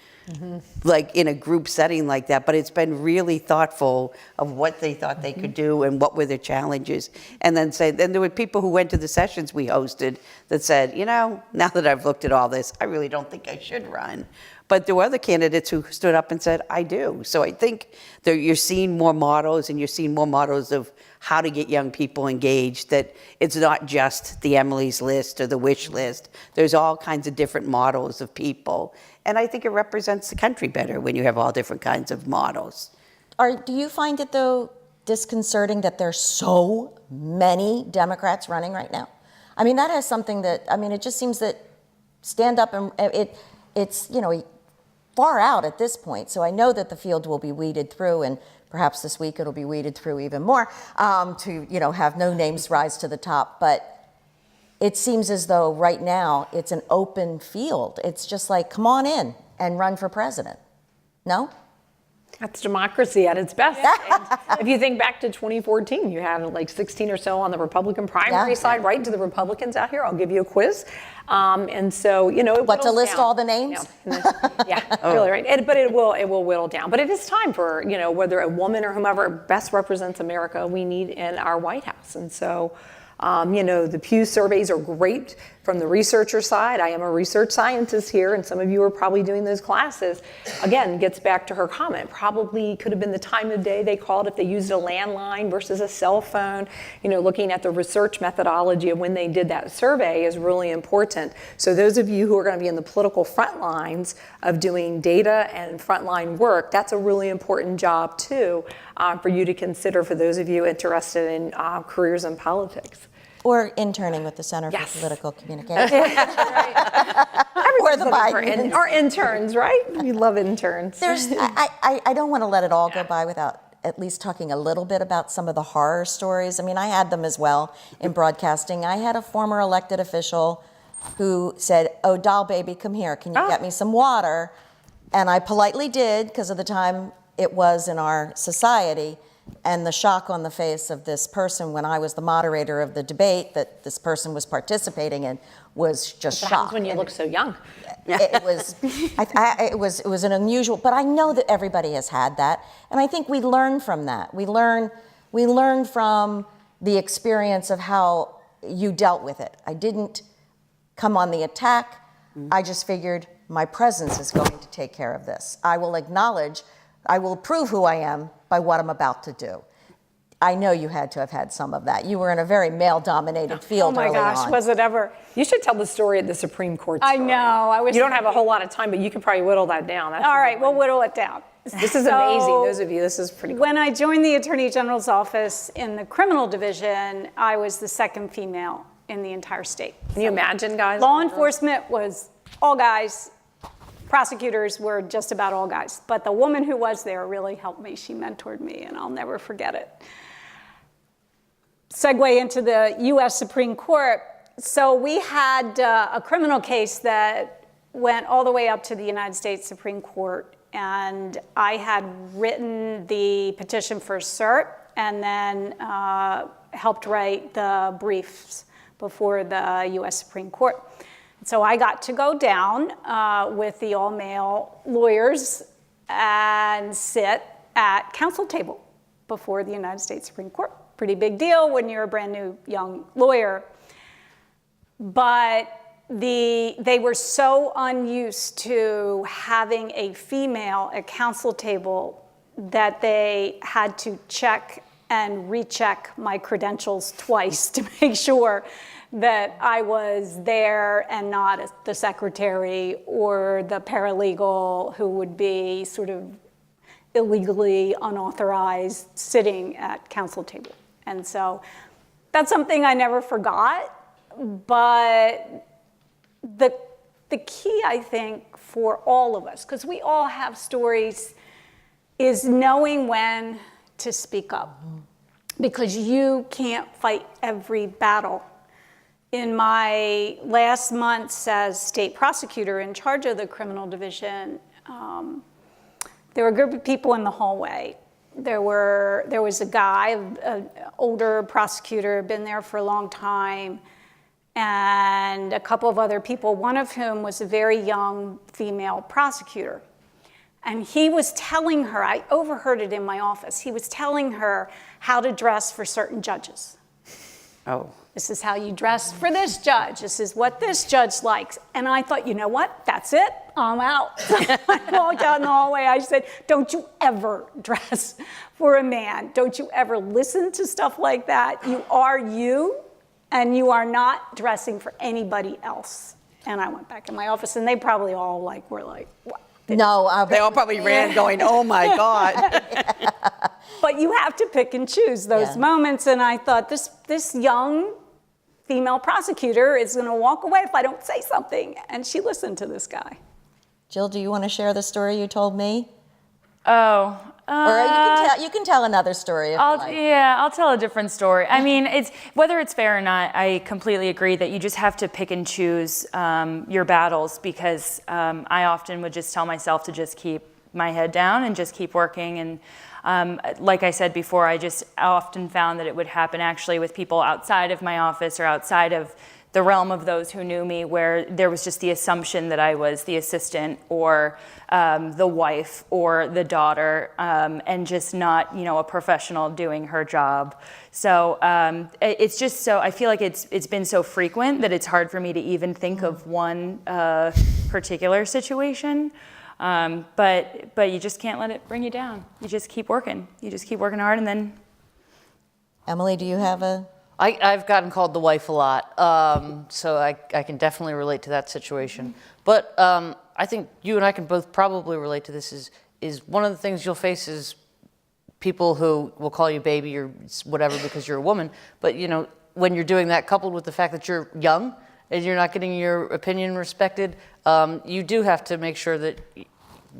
like in a group setting like that, but it's been really thoughtful of what they thought they could do and what were their challenges. And then there were people who went to the sessions we hosted that said, now that I've looked at all this, I really don't think I should run. But there were other candidates who stood up and said, I do. So I think that you're seeing more models, and you're seeing more models of how to get young people engaged, that it's not just the Emily's list or the wish list. There's all kinds of different models of people. And I think it represents the country better when you have all different kinds of models. Do you find it, though, disconcerting that there's so many Democrats running right now? I mean, that has something that, it just seems that stand up and it's far out at this point. So I know that the field will be weeded through, and perhaps this week it'll be weeded through even more to have no names rise to the top. But it seems as though right now it's an open field. It's just like, come on in and run for president. No? That's democracy at its best. And if you think back to 2014, you had 16 or so on the Republican primary side, right, to the Republicans out here. I'll give you a quiz. And so, it what, to list down. all the names? Really, right. But it will whittle down. But it is time for, whether a woman or whomever best represents America, we need in our White House. And so, the Pew surveys are great from the researcher side. I am a research scientist here, and some of you are probably doing those classes. Again, gets back to her comment. Probably could have been the time of day they called if they used a landline versus a cell phone. Looking at the research methodology of when they did that survey is really important. So those of you who are going to be in the political front lines of doing data and frontline work, that's a really important job too for you to consider for those of you interested in careers in politics. Or interning with the Center for Political Communication. Or the Biden. Or interns, right? We love interns. I don't want to let it all go by without at least talking a little bit about some of the horror stories. I had them as well in broadcasting. I had a former elected official who said, oh, doll baby, come here. Can you get me some water? And I politely did, because of the time it was in our society. And the shock on the face of this person when I was the moderator of the debate that this person was participating in was just shocked. When you look so young. It was, it was an unusual, but I know that everybody has had that. And I think we learn from that. We learn from the experience of how you dealt with it. I didn't come on the attack. I just figured my presence is going to take care of this. I will prove who I am by what I'm about to do. I know you had to have had some of that. You were in a very male-dominated field early on. Oh my gosh, was it ever? You should tell the story at the Supreme Court. I know. You don't have a whole lot of time, but you could probably whittle that down. All right, we'll whittle it down. This is amazing, those of you. This is pretty cool. When I joined the Attorney General's office in the criminal division, I was the second female in the entire state. Can you imagine, guys? Law enforcement was all guys. Prosecutors were just about all guys. But the woman who was there really helped me. She mentored me, and I'll never forget it. Segue into the U.S. Supreme Court. So we had a criminal case that went all the way up to the United States Supreme Court. And I had written the petition for cert and then helped write the briefs before the U.S. Supreme Court. So I got to go down with the all-male lawyers and sit at counsel table before the United States Supreme Court. Pretty big deal when you're a brand new young lawyer. But they were so unused to having a female at counsel table that they had to check and recheck my credentials twice to make sure that I was there and not the secretary or the paralegal who would be sort of illegally unauthorized sitting at counsel table. And so that's something I never forgot. But the key, I think, for all of us, because we all have stories, is knowing when to speak up. Because you can't fight every battle. In my last months as state prosecutor in charge of the criminal division, there were a group of people in the hallway. There was a guy, an older prosecutor, been there for a long time, and a couple of other people, one of whom was a very young female prosecutor. And he was telling her, I overheard it in my office, he was telling her how to dress for certain judges. Oh. This is how you dress for this judge. This is what this judge likes. And I thought, you know what? That's it. I'm out. I walked out in the hallway. I said, don't you ever dress for a man. Don't you ever listen to stuff like that. You are you, and you are not dressing for anybody else. And I went back in my office, and they probably all were like, what? No, They all probably ran going, oh my God. But you have to pick and choose those moments. And I thought, this young female prosecutor is going to walk away if I don't say something. And she listened to this guy. Jill, do you want to share the story you told me? Oh. Or you can tell another story if you like. Yeah, I'll tell a different story. I mean, whether it's fair or not, I completely agree that you just have to pick and choose your battles, because I often would just tell myself to just keep my head down and just keep working. And like I said before, I often found that it would happen actually with people outside of my office or outside of the realm of those who knew me, where there was just the assumption that I was the assistant or the wife or the daughter, and just not, a professional doing her job. So it's just so, I feel like it's been so frequent that it's hard for me to even think of one particular situation. But you just can't let it bring you down. You just keep working. You just keep working hard, and then. Emily, do you have a? I've gotten called the wife a lot, so I can definitely relate to that situation. But I think you and I can both probably relate to this. Is one of the things you'll face is people who will call you baby or whatever because you're a woman. But when you're doing that, coupled with the fact that you're young and you're not getting your opinion respected, you do have to make sure that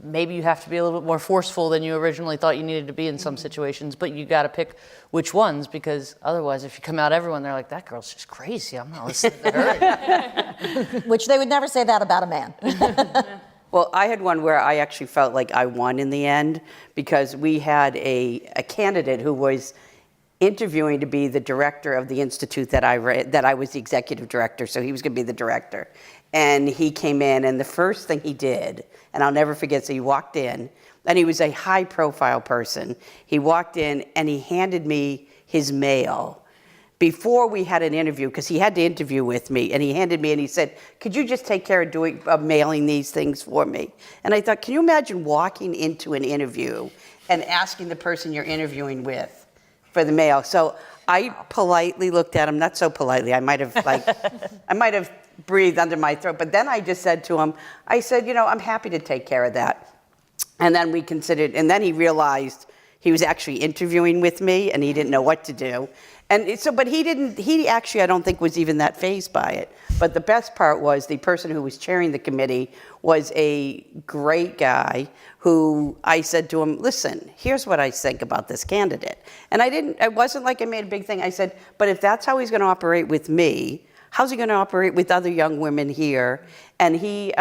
maybe you have to be a little bit more forceful than you originally thought you needed to be in some situations, but you got to pick which ones, because otherwise if you come out everyone, they're like, that girl's just crazy, I'm not listening to her. Which they would never say that about a man. Well, I had one where I actually felt like I won in the end, because we had a candidate who was interviewing to be the director of the institute that I was the executive director, so he was going to be the director. And he came in, and the first thing he did, and I'll never forget, so he walked in, and he was a high-profile person. He walked in, and he handed me his mail before we had an interview, because he had to interview with me, and he handed me, and he said, could you just take care of mailing these things for me? And I thought, can you imagine walking into an interview and asking the person you're interviewing with for the mail? So I politely looked at him, not so politely, I might have breathed under my throat, but then I just said to him, I said, I'm happy to take care of that. And then we considered, and then he realized he was actually interviewing with me and he didn't know what to do. And so, but he actually, I don't think, was even that fazed by it. But the best part was the person who was chairing the committee was a great guy who I said to him, listen, here's what I think about this candidate. And it wasn't like I made a big thing. I said, but if that's how he's going to operate with me, how's he going to operate with other young women here? And he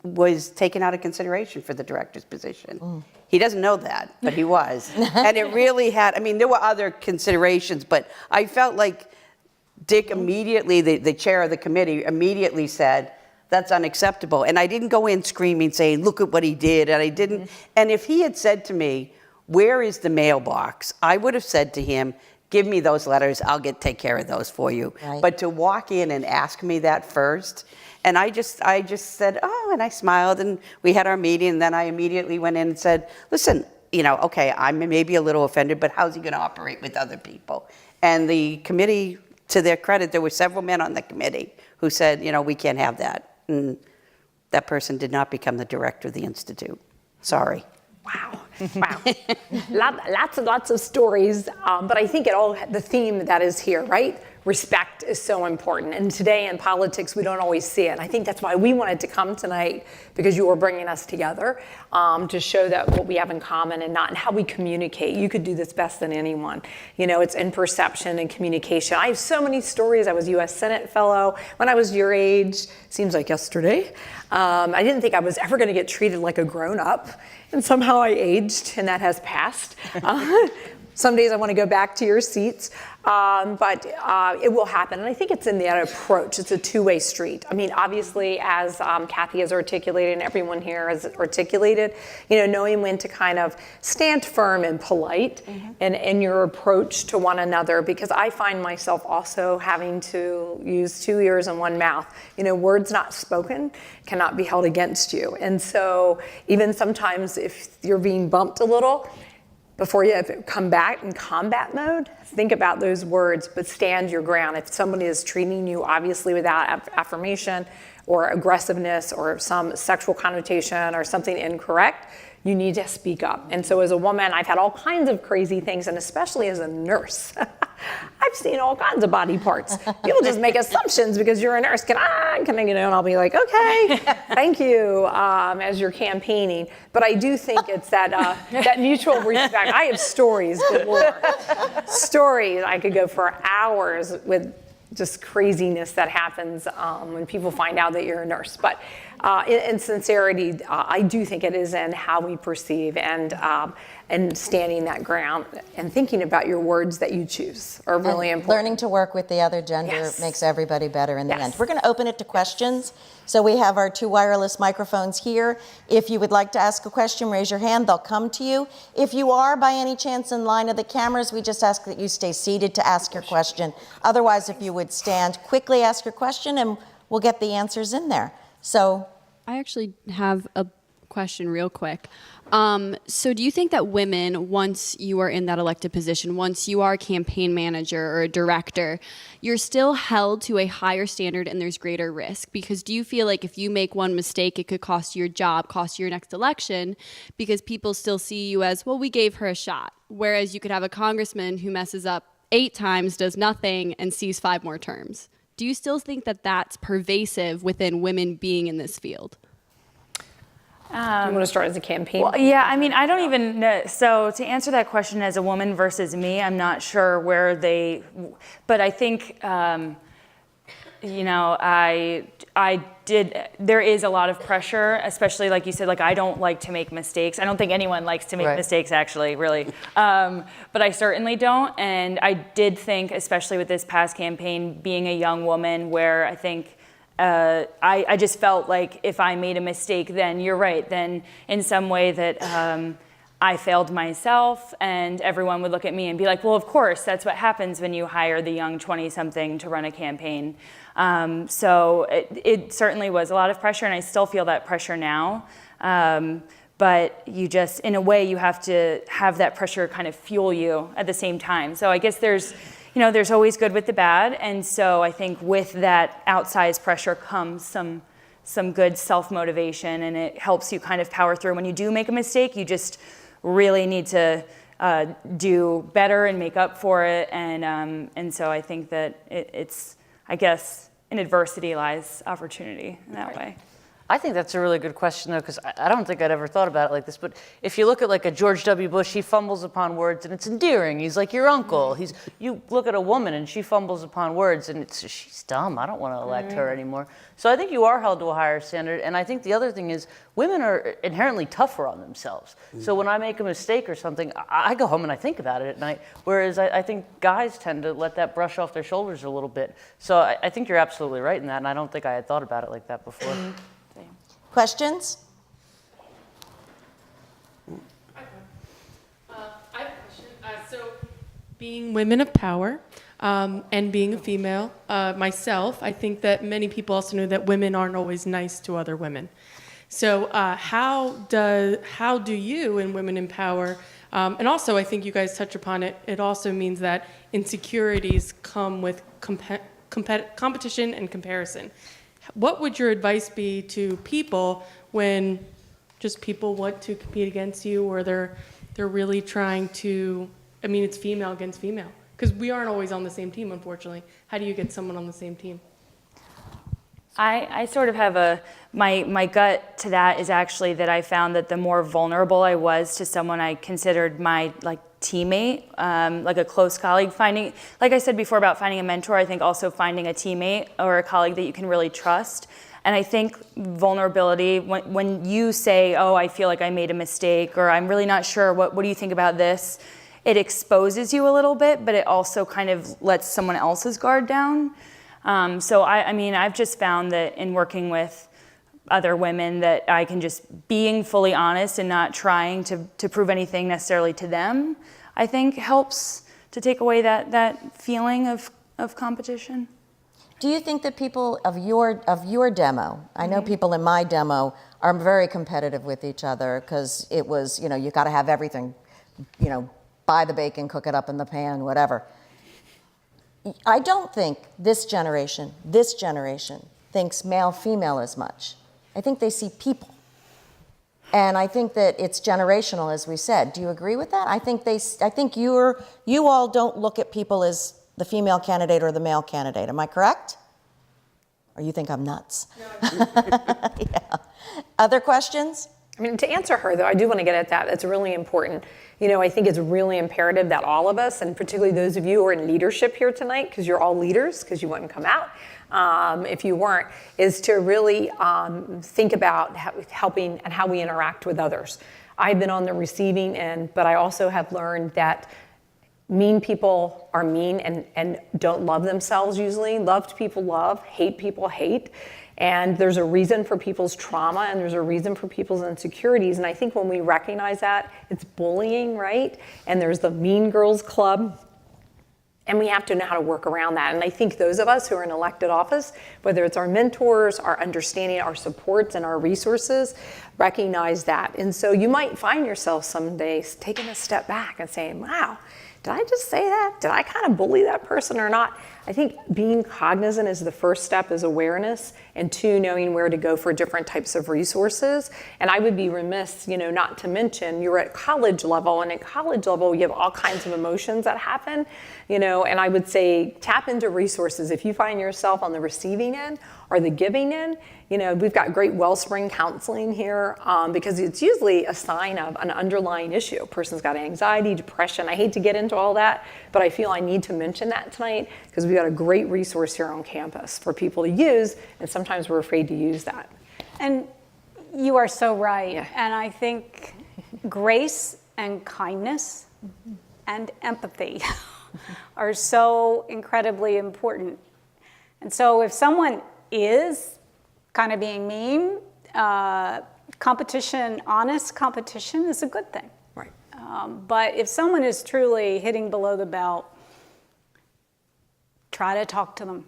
was taken out of consideration for the director's position. He doesn't know that, but he was. And it really had, I mean, there were other considerations, but I felt like Dick immediately, the chair of the committee, immediately said, that's unacceptable. And I didn't go in screaming, saying, look at what he did. And I didn't. And if he had said to me, where is the mailbox? I would have said to him, give me those letters. I'll take care of those for you. Right. But to walk in and ask me that first, and I just said, oh, and I smiled, and we had our meeting, and then I immediately went in and said, listen, okay, I'm maybe a little offended, but how's he going to operate with other people? And the committee, to their credit, there were several men on the committee who said, we can't have that. And that person did not become the director of the Institute. Sorry. Wow. Lots and lots of stories, but I think the theme that is here, right? Respect is so important. And today in politics, we don't always see it. I think that's why we wanted to come tonight, because you were bringing us together to show that what we have in common and how we communicate. You could do this best than anyone. It's in perception and communication. I have so many stories. I was a U.S. Senate fellow when I was your age. Seems like yesterday. I didn't think I was ever going to get treated like a grown-up. And somehow I aged, and that has passed. Some days I want to go back to your seats, but it will happen. And I think it's in that approach. It's a two-way street. I mean, obviously, as Kathy has articulated and everyone here has articulated, knowing when to kind of stand firm and polite in your approach to one another, because I find myself also having to use 2 ears and 1 mouth. Words not spoken cannot be held against you. And so even sometimes if you're being bumped a little, before you come back in combat mode, think about those words, but stand your ground. If somebody is treating you obviously without affirmation or aggressiveness or some sexual connotation or something incorrect, you need to speak up. And so as a woman, I've had all kinds of crazy things, and especially as a nurse, I've seen all kinds of body parts. People just make assumptions because you're a nurse. Can I, and I'll be like, okay, thank you, as you're campaigning. But I do think it's that mutual respect. I have stories galore. Stories. I could go for hours with just craziness that happens when people find out that you're a nurse. But in sincerity, I do think it is in how we perceive and standing that ground and thinking about your words that you choose are really important. Learning to work with the other gender makes everybody better in the end. We're going to open it to questions. So we have our 2 wireless microphones here. If you would like to ask a question, raise your hand. They'll come to you. If you are by any chance in line of the cameras, we just ask that you stay seated to ask your question. Otherwise, if you would stand, quickly ask your question and we'll get the answers in there. So I actually have a question real quick. So do you think that women, once you are in that elected position, once you are a campaign manager or a director, you're still held to a higher standard and there's greater risk? Because do you feel like if you make one mistake, it could cost you your job, cost you your next election, because people still see you as, well, we gave her a shot. Whereas you could have a congressman who messes up 8 times, does nothing, and sees 5 more terms. Do you still think that that's pervasive within women being in this field? You want to start as a campaign? Well, yeah, I mean, I don't even know. So to answer that question as a woman versus me, I'm not sure where but I think, there is a lot of pressure, especially like you said, like I don't like to make mistakes. I don't think anyone likes to make mistakes actually, really. But I certainly don't. And I did think, especially with this past campaign, being a young woman where I think, I just felt like if I made a mistake, then you're right, then in some way that I failed myself and everyone would look at me and be like, well, of course, that's what happens when you hire the young 20-something to run a campaign. So it certainly was a lot of pressure, and I still feel that pressure now. But you just, in a way, you have to have that pressure kind of fuel you at the same time. So I guess there's always good with the bad. And so I think with that outsized pressure comes some some good self-motivation, and it helps you kind of power through. When you do make a mistake, you just really need to do better and make up for it. And so I think that it's, I guess, in adversity lies opportunity in that way. I think that's a really good question, though, because I don't think I'd ever thought about it like this. But if you look at like a George W. Bush, he fumbles upon words, and it's endearing. He's like your uncle. You look at a woman, and she fumbles upon words, and she's dumb. I don't want to elect her anymore. So I think you are held to a higher standard. And I think the other thing is women are inherently tougher on themselves. So when I make a mistake or something, I go home and I think about it at night. Whereas I think guys tend to let that brush off their shoulders a little bit. So I think you're absolutely right in that, and I don't think I had thought about it like that before. Questions? I have a question. So, being women of power and being a female myself, I think that many people also know that women aren't always nice to other women. So, how do you and women in power, and also I think you guys touch upon it, it also means that insecurities come with competition and comparison. What would your advice be to people when just people want to compete against you, or they're really trying to, I mean, it's female against female, because we aren't always on the same team, unfortunately. How do you get someone on the same team? I sort of have my gut to that is actually that I found that the more vulnerable I was to someone I considered my teammate, like a close colleague, like I said before about finding a mentor, I think also finding a teammate or a colleague that you can really trust. And I think vulnerability, when you say, oh, I feel like I made a mistake, or I'm really not sure, what do you think about this? It exposes you a little bit, but it also kind of lets someone else's guard down. So I mean, I've just found that in working with other women that I can just being fully honest and not trying to prove anything necessarily to them, I think helps to take away that feeling of competition. Do you think that people of your demo, I know people in my demo are very competitive with each other because it was, you got to have everything, buy the bacon, cook it up in the pan, whatever. I don't think this generation thinks male, female as much. I think they see people. And I think that it's generational, as we said. Do you agree with that? I think you all don't look at people as the female candidate or the male candidate. Am I correct? Or you think I'm nuts? No. Yeah. Other questions? I mean, to answer her, though, I do want to get at that. That's really important. I think it's really imperative that all of us, and particularly those of you who are in leadership here tonight, because you're all leaders, because you wouldn't come out if you weren't, is to really think about helping and how we interact with others. I've been on the receiving end, but I also have learned that mean people are mean and don't love themselves usually. Loved people love, hate people hate. And there's a reason for people's trauma, and there's a reason for people's insecurities. And I think when we recognize that, it's bullying, right? And there's the Mean Girls Club. And we have to know how to work around that. And I think those of us who are in elected office, whether it's our mentors, our understanding, our supports, and our resources, recognize that. And so you might find yourself some days taking a step back and saying, wow, did I just say that? Did I kind of bully that person or not? I think being cognizant is the first step, is awareness, and two, knowing where to go for different types of resources. And I would be remiss, not to mention you're at college level, and at college level you have all kinds of emotions that happen, and I would say tap into resources. If you find yourself on the receiving end or the giving end, we've got great wellspring counseling here because it's usually a sign of an underlying issue. A person's got anxiety, depression. I hate to get into all that, but I feel I need to mention that tonight because we've got a great resource here on campus for people to use, and sometimes we're afraid to use that. And you are so right. Yeah. And I think grace and kindness and empathy are so incredibly important. And so if someone is kind of being mean, competition, honest competition is a good thing. Right. But if someone is truly hitting below the belt, try to talk to them.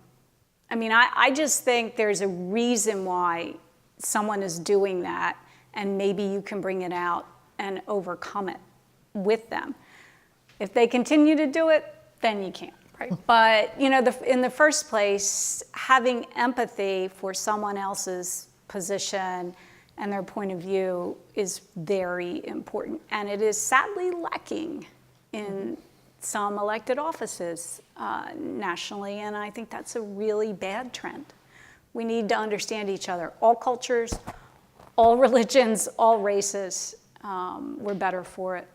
I mean, I just think there's a reason why someone is doing that, and maybe you can bring it out and overcome it with them. If they continue to do it, then you can't. Right. But, in the first place, having empathy for someone else's position and their point of view is very important. And it is sadly lacking in some elected offices nationally, and I think that's a really bad trend. We need to understand each other. All cultures, all religions, all races, we're better for it.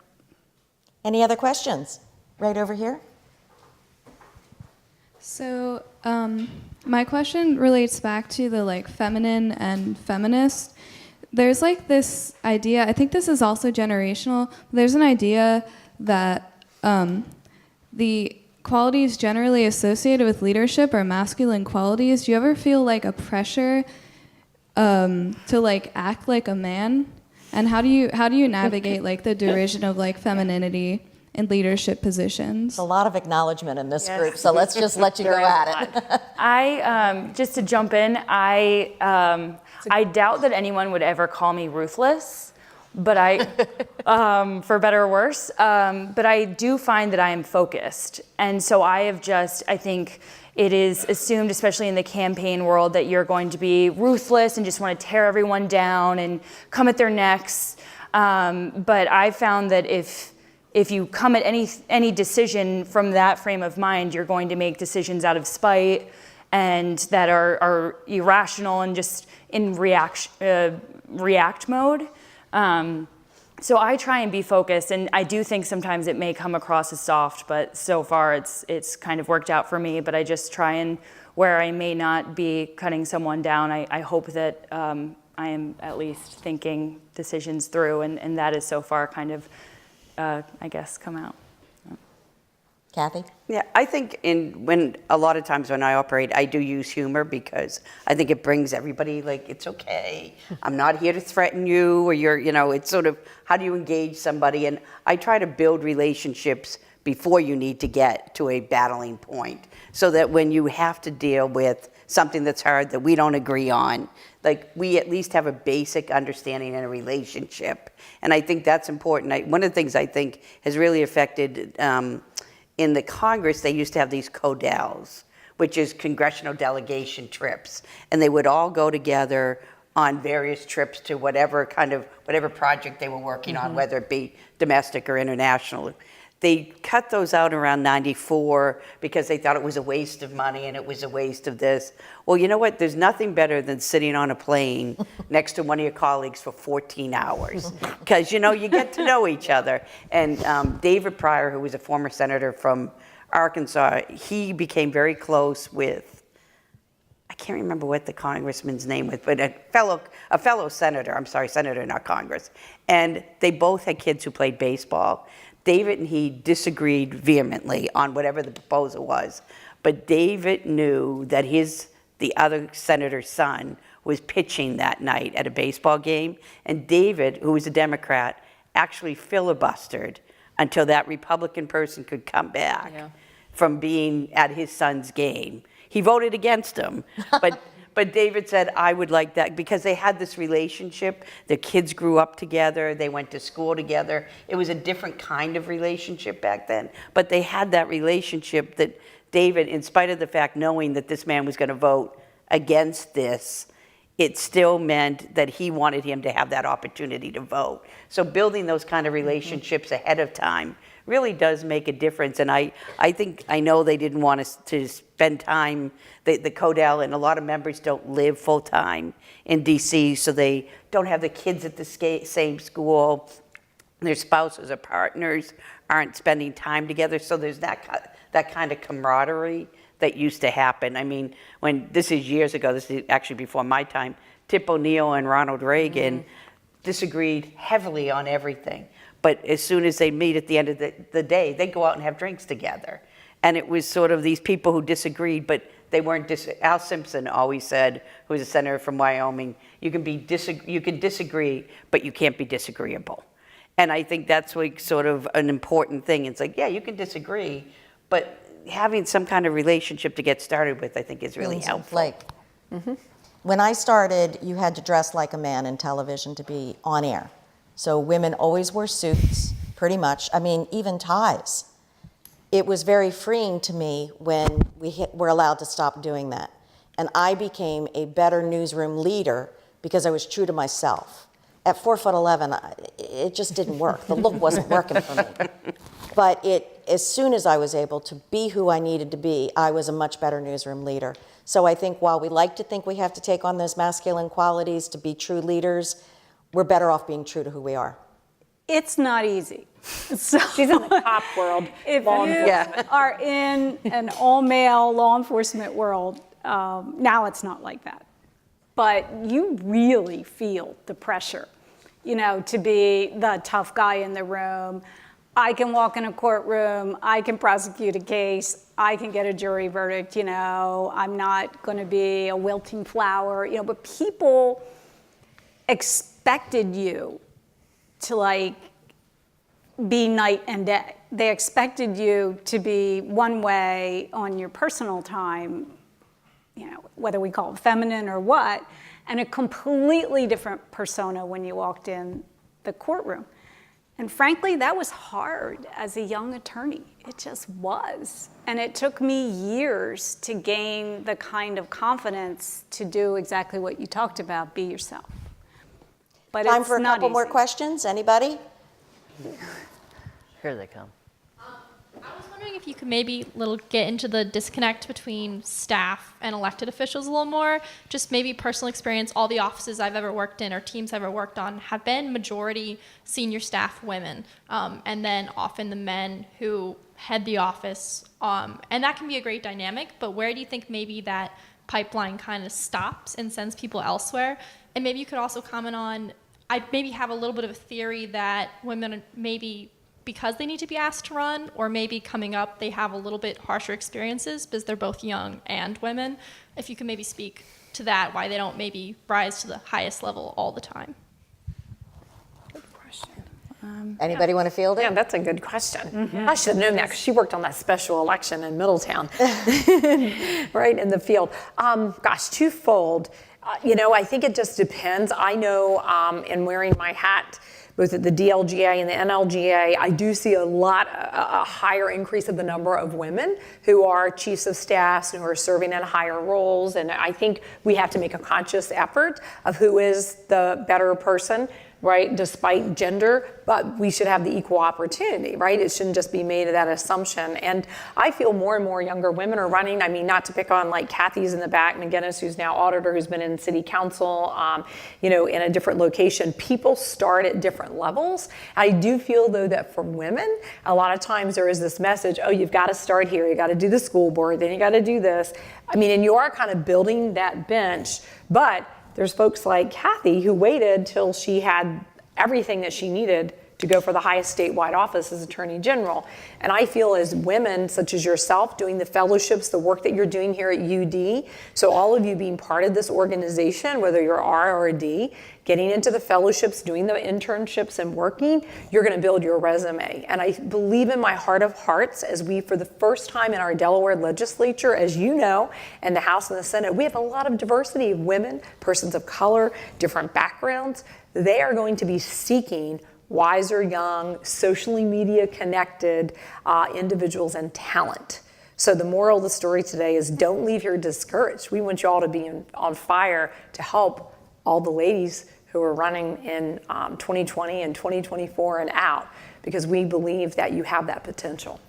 Any other questions? Right over here. So my question relates back to the like feminine and feminist. There's like this idea, I think this is also generational, there's an idea that the qualities generally associated with leadership are masculine qualities. Do you ever feel like a pressure to like act like a man? And how do you navigate like the derision of like femininity in leadership positions? A lot of acknowledgement in this group, so let's just let you go at it. I just to jump in, I doubt that anyone would ever call me ruthless, but for better or worse. But I do find that I am focused, and so I think it is assumed, especially in the campaign world, that you're going to be ruthless and just want to tear everyone down and come at their necks. But I found that if you come at any decision from that frame of mind, you're going to make decisions out of spite and that are irrational and just in react mode. So I try and be focused, and I do think sometimes it may come across as soft, but so far it's kind of worked out for me. But I just try and, where I may not be cutting someone down, I hope that I am at least thinking decisions through, and that is so far kind of, I guess, come out. Kathy? Yeah, I think when a lot of times when I operate, I do use humor because I think it brings everybody like, it's okay. I'm not here to threaten you, or it's sort of, how do you engage somebody? And I try to build relationships before you need to get to a battling point, so that when you have to deal with something that's hard that we don't agree on, like we at least have a basic understanding in a relationship. And I think that's important. One of the things I think has really affected in the Congress, they used to have these CODELs, which is congressional delegation trips. And they would all go together on various trips to whatever project they were working on, whether it be domestic or international. They cut those out around 94 because they thought it was a waste of money and it was a waste of this. Well, you know what? There's nothing better than sitting on a plane next to one of your colleagues for 14 hours because, you get to know each other. And David Pryor, who was a former senator from Arkansas, he became very close with, I can't remember what the congressman's name was, but a fellow senator, senator, not Congress. And they both had kids who played baseball. David and he disagreed vehemently on whatever the proposal was, but David knew that the other senator's son was pitching that night at a baseball game, and David, who was a Democrat, actually filibustered until that Republican person could come back from being at his son's game. He voted against him, but David said, I would like that, because they had this relationship. The kids grew up together. They went to school together. It was a different kind of relationship back then. But they had that relationship that David, in spite of the fact knowing that this man was going to vote against this, it still meant that he wanted him to have that opportunity to vote. So building those kind of relationships ahead of time really does make a difference. And I know they didn't want us to spend time, the CODEL, and a lot of members don't live full time in DC, so they don't have the kids at the same school. Their spouses or partners aren't spending time together, so there's that kind of camaraderie that used to happen. I mean, this is years ago, this is actually before my time, Tip O'Neill and Ronald Reagan disagreed heavily on everything. But as soon as they meet at the end of the day, they go out and have drinks together. And it was sort of these people who disagreed, but they weren't. Al Simpson always said, who was a senator from Wyoming, you can disagree, but you can't be disagreeable. And I think that's like sort of an important thing. It's like, yeah, you can disagree, but having some kind of relationship to get started with, I think, is really helpful. When I started, you had to dress like a man in television to be on air. So women always wore suits, pretty much. I mean, even ties. It was very freeing to me when we were allowed to stop doing that. And I became a better newsroom leader because I was true to myself. At 4'11", it just didn't work. The look wasn't working for me. But as soon as I was able to be who I needed to be, I was a much better newsroom leader. So I think while we like to think we have to take on those masculine qualities to be true leaders, we're better off being true to who we are. It's not easy. So She's in the cop world. if you are in an all-male law enforcement world, now it's not like that. But you really feel the pressure, to be the tough guy in the room. I can walk in a courtroom, I can prosecute a case, I can get a jury verdict, I'm not going to be a wilting flower, but people expected you to be night and day. They expected you to be one way on your personal time, whether we call it feminine or what, and a completely different persona when you walked in the courtroom. And frankly, that was hard as a young attorney. It just was. And it took me years to gain the kind of confidence to do exactly what you talked about, be yourself. But Time it's for a not couple more easy. questions. Anybody? Here they come. I was wondering if you could maybe get into the disconnect between staff and elected officials a little more. Just maybe personal experience, all the offices I've ever worked in or teams I've ever worked on have been majority senior staff women. And then often the men who head the office. And that can be a great dynamic, but where do you think maybe that pipeline kind of stops and sends people elsewhere? And maybe you could also comment on, I maybe have a little bit of a theory that women maybe, because they need to be asked to run, or maybe coming up they have a little bit harsher experiences because they're both young and women. If you could maybe speak to that, why they don't maybe rise to the highest level all the time. Good question. Anybody want to field it? Yeah, that's a good question. I should have known that because she worked on that special election in Middletown, right in the field. Twofold. I think it just depends. I know in wearing my hat, both at the DLGA and the NLGA, I do see a higher increase of the number of women who are chiefs of staffs and who are serving in higher roles. And I think we have to make a conscious effort of who is the better person, right, despite gender, but we should have the equal opportunity, right? It shouldn't just be made of that assumption. And I feel more and more younger women are running. I mean, not to pick on Kathy's in the back, McGinnis, who's now auditor, who's been in city council, in a different location. People start at different levels. I do feel, though, that for women, a lot of times there is this message, oh, you've got to start here, you got to do the school board, then you got to do this. And you are kind of building that bench, but there's folks like Kathy who waited till she had everything that she needed to go for the highest statewide office as Attorney General. And I feel as women, such as yourself, doing the fellowships, the work that you're doing here at UD, so all of you being part of this organization, whether you're R or a D, getting into the fellowships, doing the internships and working, you're gonna build your resume. And I believe in my heart of hearts, as we, for the first time in our Delaware legislature, as you know, and the House and the Senate, we have a lot of diversity of women, persons of color, different backgrounds. They are going to be seeking wiser, young, socially media connected individuals and talent. So the moral of the story today is don't leave here discouraged. We want you all to be on fire to help all the ladies who are running in 2020 and 2024 and out, because we believe that you have that potential.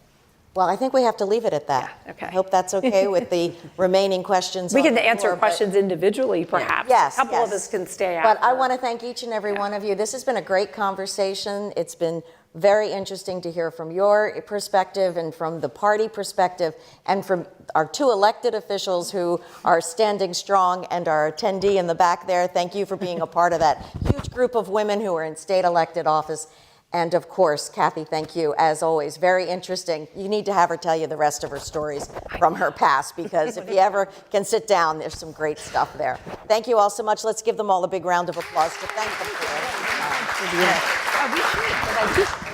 Well, I think we have to leave it at that. Yeah, okay. I hope that's okay with the remaining questions. We on can the answer floor, questions individually, perhaps. Yes, a couple of us can stay out. But I want to thank each and every one of you. This has been a great conversation. It's been very interesting to hear from your perspective and from the party perspective and from our two elected officials who are standing strong and our attendee in the back there. Thank you for being a part of that huge group of women who are in state elected office. And of course, Kathy, thank you, as always. Very interesting. You need to have her tell you the rest of her stories from her past, because if you ever can sit down, there's some great stuff there. Thank you all so much. Let's give them all a big round of applause to thank them for it.